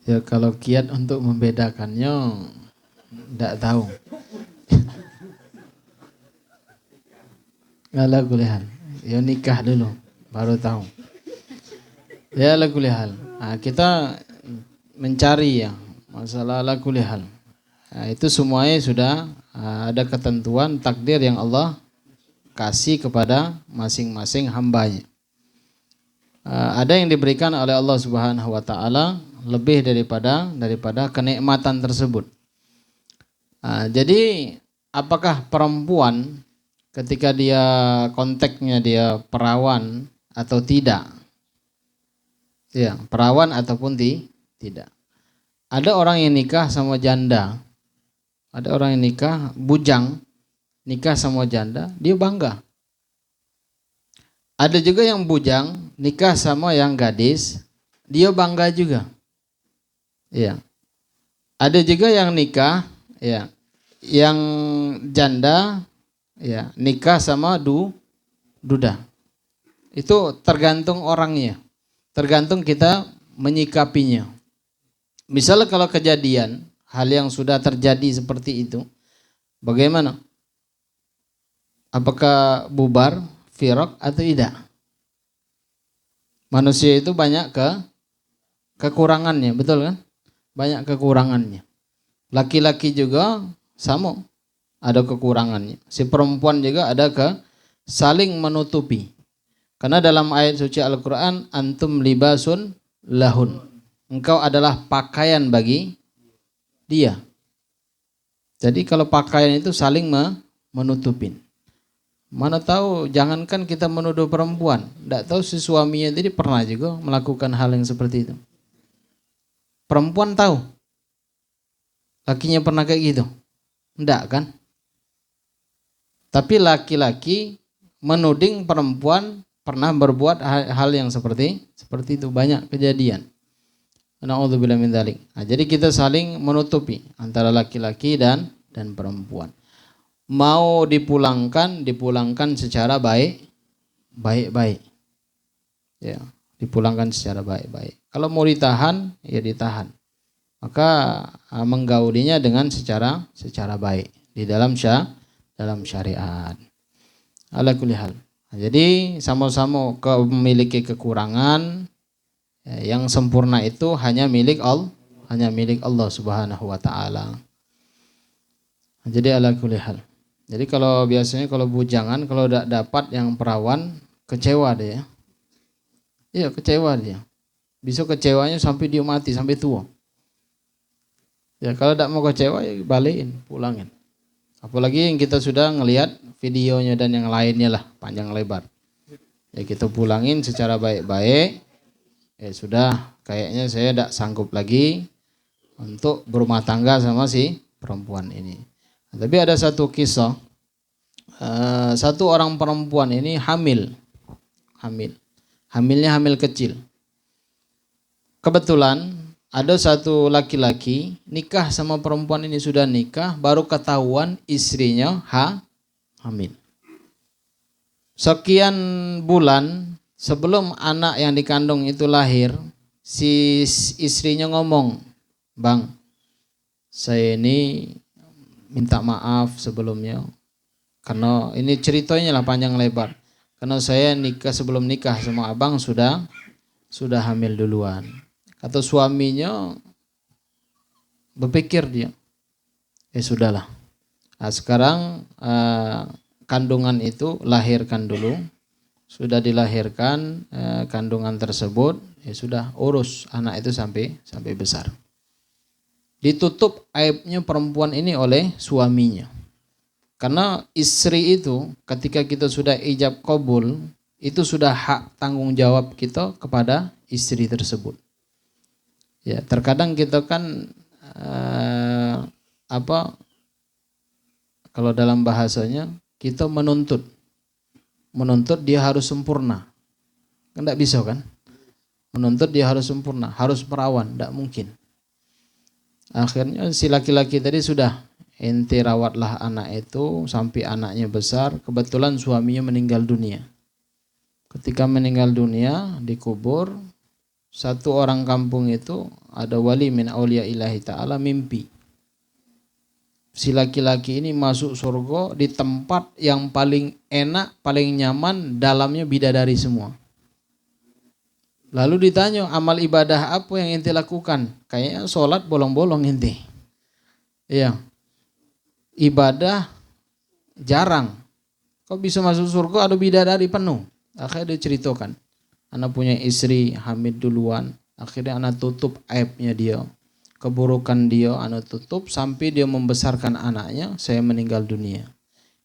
Speaker 1: Ya kalau kiat untuk membedakannya tidak tahu. Ala kulli hal. Ya nikah dulu baru tahu. Ya ala kulli hal. Nah, kita mencari ya masalah ala kulli hal. Nah, itu semuanya sudah ada ketentuan takdir yang Allah kasih kepada masing-masing hambanya. Ada yang diberikan oleh Allah Subhanahu wa taala lebih daripada kenikmatan tersebut. Jadi apakah perempuan ketika dia konteksnya dia perawan atau tidak? Ya, perawan ataupun tidak. Ada orang yang nikah sama janda. Ada orang yang nikah bujang, nikah sama janda, dia bangga. Ada juga yang bujang nikah sama yang gadis, dia bangga juga. Ya. Ada juga yang nikah, ya, yang janda, ya, nikah sama duda. Itu tergantung orangnya, tergantung kita menyikapinya. Misalnya kalau kejadian hal yang sudah terjadi seperti itu, bagaimana? Apakah bubar, firaq atau tidak? Manusia itu banyak kekurangannya, betul kan? Banyak kekurangannya. Laki-laki juga sama, ada kekurangannya. Si perempuan juga ada saling menutupi. Karena dalam ayat suci Al-Quran, antum libasun lahun. Engkau adalah pakaian bagi dia. Jadi kalau pakaian itu saling menutupin. Mana tahu, jangankan kita menuduh perempuan, tidak tahu si suaminya jadi pernah juga melakukan hal yang seperti itu. Perempuan tahu lakinya pernah kayak gitu? Enggak kan? Tapi laki-laki menuding perempuan pernah berbuat hal yang seperti itu, banyak kejadian. Na'udzubillah min dzalik. Jadi kita saling menutupi antara laki-laki dan perempuan. Mau dipulangkan secara baik-baik. Ya, dipulangkan secara baik-baik. Kalau mau ditahan, ya ditahan. Maka menggaulinya dengan secara baik di dalam syariat. Ala kulli hal. Jadi sama-sama memiliki kekurangan. Yang sempurna itu hanya milik Allah Subhanahu wa taala. Jadi ala kulli hal. Jadi kalau biasanya kalau bujangan kalau tidak dapat yang perawan, kecewa dia. Iya, kecewa dia. Bisa kecewanya sampai dia mati, sampai tua. Ya kalau tidak mau kecewa ya balikin, pulangin. Apalagi yang kita sudah ngelihat videonya dan yang lainnya lah, panjang lebar. Ya kita pulangin secara baik-baik. Ya sudah, kayaknya saya tidak sanggup lagi untuk berumah tangga sama si perempuan ini. Tapi ada satu kisah, satu orang perempuan ini hamilnya hamil kecil. Kebetulan ada satu laki-laki nikah sama perempuan ini, sudah nikah, baru ketahuan istrinya hamil. Sekian bulan sebelum anak yang dikandung itu lahir, si istrinya ngomong, "Bang, saya ini minta maaf sebelumnya, karena ini ceritanya lah panjang lebar. Karena saya sebelum nikah sama abang sudah hamil duluan." Kata suaminya, berpikir dia, ya sudahlah. Nah, sekarang kandungan itu lahirkan dulu. Sudah dilahirkan kandungan tersebut, ya sudah urus anak itu sampai besar. Ditutup aibnya perempuan ini oleh suaminya. Karena istri itu ketika kita sudah ijab qabul, itu sudah hak tanggung jawab kita kepada istri tersebut. Ya, terkadang kita kan kalau dalam bahasanya kita menuntut dia harus sempurna. Kan enggak bisa kan? Menuntut dia harus sempurna, harus perawan, enggak mungkin. Akhirnya si laki-laki tadi sudah, ente rawatlah anak itu sampai anaknya besar. Kebetulan suaminya meninggal dunia. Ketika meninggal dunia, dikubur, satu orang kampung itu ada wali min auliya ilahi ta'ala mimpi. Si laki-laki ini masuk surga di tempat yang paling enak, paling nyaman, dalamnya bidadari semua. Lalu ditanya, amal ibadah apa yang ente lakukan? Kayaknya sholat bolong-bolong ente. Iya. Ibadah jarang. Kok bisa masuk surga ada bidadari penuh? Akhirnya dia ceritakan. Anak punya istri hamil duluan. Akhirnya anak tutup aibnya dia, keburukan dia anak tutup sampai dia membesarkan anaknya, saya meninggal dunia.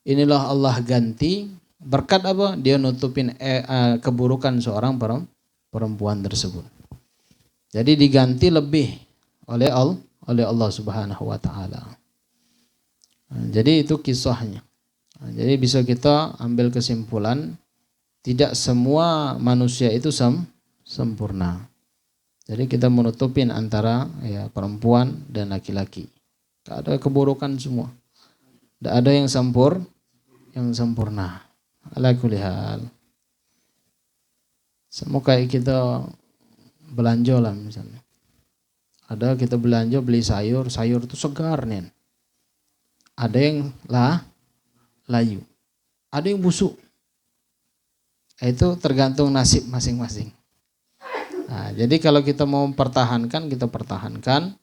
Speaker 1: Inilah Allah ganti berkat apa? Dia nutupin keburukan seorang perempuan tersebut. Jadi diganti lebih oleh Allah Subhanahu wa taala. Jadi itu kisahnya. Jadi bisa kita ambil kesimpulan tidak semua manusia itu sempurna. Jadi kita menutupin antara ya perempuan dan laki-laki. Tidak ada keburukan semua. Tidak ada yang sempurna. Ala kulli hal. Semoga kita belanja lah misalnya. Ada kita belanja beli sayur itu segar nih. Ada yang layu. Ada yang busuk. Itu tergantung nasib masing-masing. Nah, jadi kalau kita mau mempertahankan, kita pertahankan.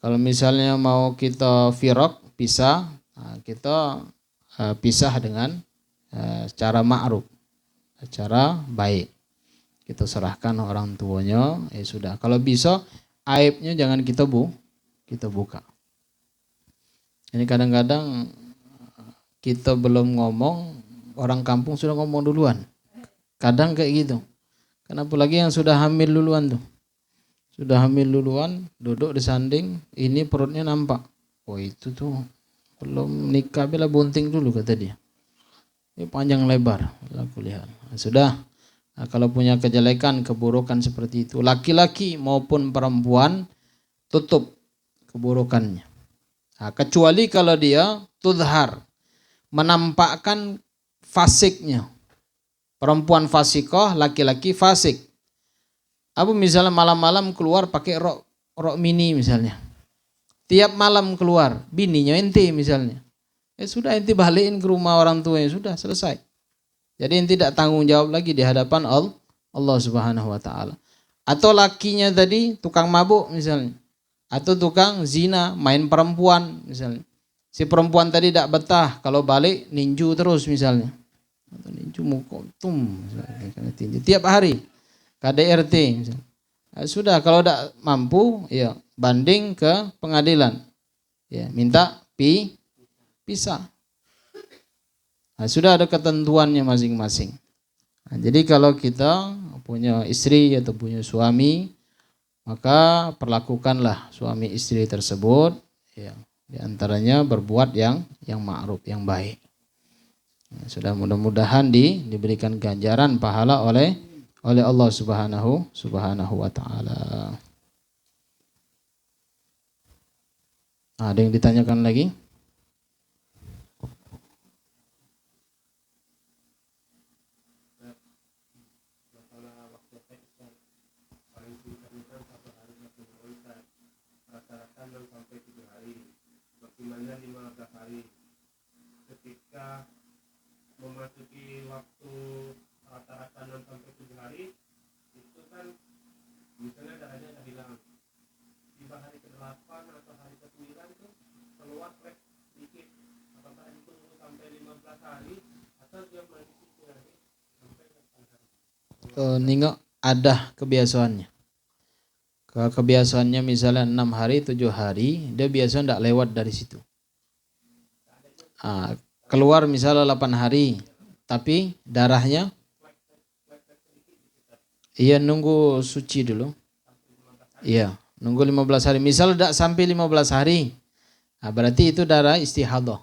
Speaker 1: Kalau misalnya mau kita firaq, pisah, nah kita pisah dengan secara ma'ruf, secara baik. Kita serahkan orang tuanya, ya sudah. Kalau bisa aibnya jangan kita buka. Ini kadang-kadang kita belum ngomong, orang kampung sudah ngomong duluan. Kadang kayak gitu. Kenapa lagi yang sudah hamil duluan tuh? Sudah hamil duluan, duduk di sanding, ini perutnya nampak. Oh itu tuh belum nikah bila bunting dulu kata dia. Ini panjang lebar, aku lihat. Sudah, nah, kalau punya kejelekan, keburukan seperti itu, laki-laki maupun perempuan tutup keburukannya. Nah, kecuali kalau dia tudhar, menampakkan fasiknya. Perempuan fasikoh, laki-laki fasik. Apa misalnya malam-malam keluar pakai rok mini misalnya. Tiap malam keluar, bininya ente misalnya. Sudah ente balikin ke rumah orang tuanya, sudah selesai. Jadi ente tidak tanggung jawab lagi di hadapan Allah Subhanahu wa taala. Atau lakinya tadi tukang mabuk misalnya. Atau tukang zina, main perempuan misalnya. Si perempuan tadi tidak betah, kalau balik ninju terus misalnya. Ninju mukotum tiap hari KDRT misalnya. Nah, sudah kalau tidak mampu ya banding ke pengadilan. Ya, minta pisah. Nah, sudah ada ketentuannya masing-masing. Nah, jadi kalau kita punya istri atau punya suami, maka perlakukanlah suami istri tersebut ya, di antaranya berbuat yang ma'ruf, yang baik. Nah, sudah mudah-mudahan diberikan ganjaran pahala oleh Allah Subhanahu wa taala. Ada yang ditanyakan lagi?
Speaker 2: Maksimalnya 15 hari. Ketika memasuki waktu rata-rata 6 sampai 7 hari, itu kan misalnya darahnya ada hilang. Tiba hari ke-8 atau hari ke-9 itu keluar flek sedikit. Apakah itu tunggu sampai 15 hari atau dia masih hari sampai 8 hari?
Speaker 1: Ningok ada kebiasaannya. Kebiasaannya misalnya 6 hari, 7 hari, dia biasa tidak lewat dari situ. Keluar misalnya 8 hari, tapi darahnya iya nunggu suci dulu. Iya, nunggu 15 hari. Misal tidak sampai 15 hari, nah, berarti itu darah istihadah.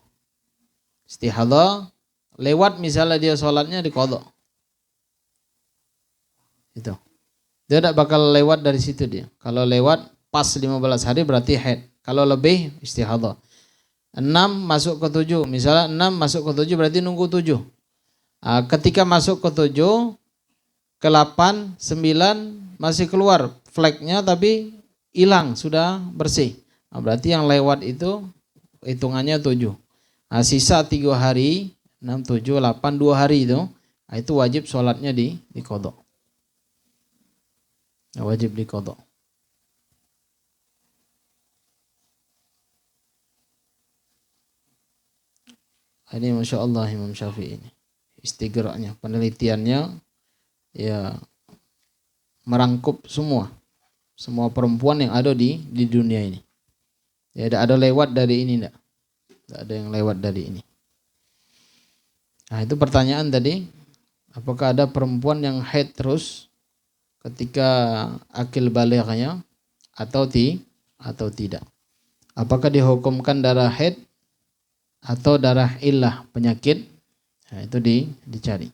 Speaker 1: Istihadah lewat misalnya dia sholatnya di qadha. Itu. Dia tidak bakal lewat dari situ dia. Kalau lewat pas 15 hari berarti haid. Kalau lebih istihadah. 6 masuk ke 7. Misalnya 6 masuk ke 7 berarti nunggu 7. Ketika masuk ke 7, ke 8, 9 masih keluar fleknya tapi hilang, sudah bersih. Berarti yang lewat itu hitungannya 7. Sisa 3 hari, 6, 7, 8, 2 hari itu wajib sholatnya di qadha. Wajib di qadha. Ini Masya Allah Imam Syafi'i ini. Istighraqnya, penelitiannya ya merangkup semua Semua perempuan yang ada di dunia ini. Ya, tidak ada lewat dari ini, tidak ada yang lewat dari ini. Nah, itu pertanyaan tadi, apakah ada perempuan yang haid terus ketika akil balighnya atau tidak? Apakah dihukumkan darah haid atau darah illah penyakit? Nah, itu dicari.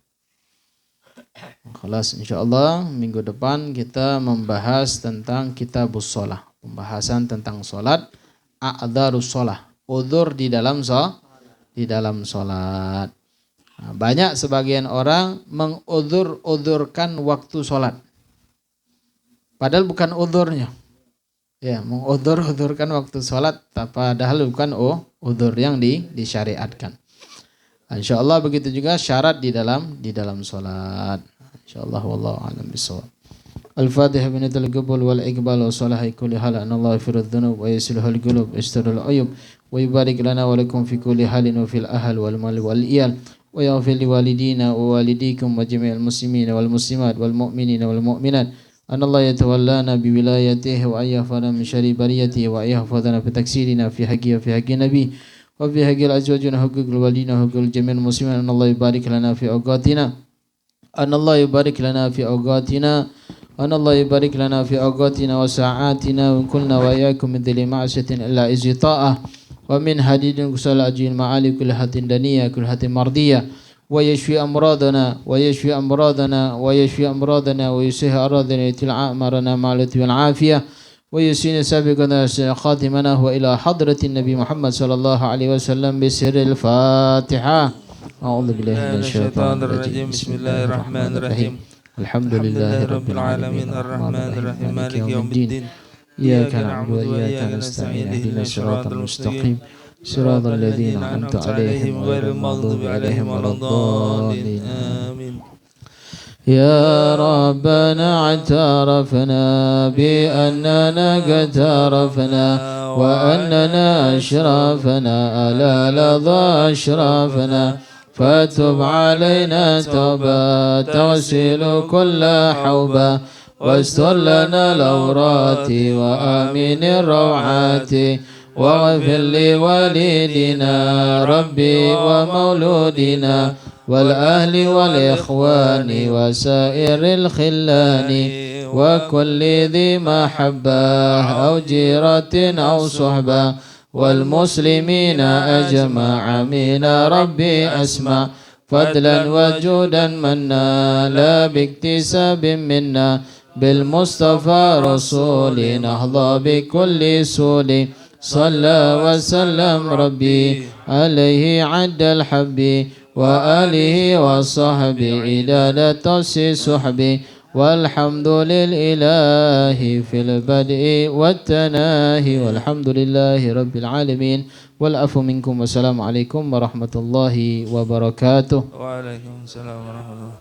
Speaker 1: Kelas insyaallah minggu depan kita membahas tentang kitabus shalah, pembahasan tentang salat, a'dzarus shalah, udzur di dalam salat. Nah, banyak sebagian orang mengudzur-udzurkan waktu salat. Padahal bukan udzurnya. Ya, mengudzur-udzurkan waktu salat padahal bukan udzur yang disyariatkan. Insyaallah begitu juga syarat di dalam salat. Insyaallah wallahu a'lam bissawab. Al-Fatihah binatul qabul wal iqbal wa salahi kulli hal an Allah yaghfiru dzunub wa yuslihul qulub yasturul uyub wa yubarik lana wa lakum fi kulli halin wa fil ahl wal mal wal iyal wa yaghfir li walidina wa walidikum wa jami'il muslimina wal muslimat wal mu'minina wal mu'minat an Allah yatawallana bi wilayatihi wa ayyafana min syarri bariyatihi wa ayyahfadana fi taksirina fi haqqi wa fi haqqi nabi وفي حق الأزواج وحقوق الوالدين وحقوق جميع المسلمين أن الله يبارك لنا في أوقاتنا أن الله يبارك لنا في أوقاتنا أن الله يبارك لنا في أوقاتنا وساعاتنا وكلنا وإياكم من ذل معصية إلا إذ طاعة ومن حديد كسل أجل معالي كل حد دنيا كل حد مرضية ويشفي أمراضنا ويصلح أراضنا يتل أعمارنا مع اللطف والعافية ويسين سابقنا خاتمنا وإلى حضرة النبي محمد صلى الله عليه وسلم بسر الفاتحة. أعوذ بالله من الشيطان الرجيم. بسم الله الرحمن الرحيم. الحمد لله رب العالمين الرحمن الرحيم مالك يوم الدين إياك نعبد وإياك نستعين اهدنا الصراط المستقيم صراط الذين أنعمت عليهم غير المغضوب عليهم ولا الضالين. آمين. يا ربنا اعترفنا بأننا قد اعترفنا وأننا أشرفنا ألا لظى أشرفنا فتب علينا توبة تغسل كل حوبة واستر لنا الأورات وآمن الروعات واغفر لوالدنا ربي ومولودنا والأهل والإخوان وسائر الخلان وكل ذي محبة أو جيرة أو صحبة والمسلمين أجمع من ربي أسمع فضلا وجودا منا لا باكتساب منا بالمصطفى رسول نهضى بكل سول صلى وسلم ربي عليه عد الحب وآله وصحبه إلى توسي صحبه والحمد لله في البدء والتناهي والحمد لله رب العالمين والعفو منكم والسلام عليكم ورحمة الله وبركاته.
Speaker 3: وعليكم السلام ورحمة الله.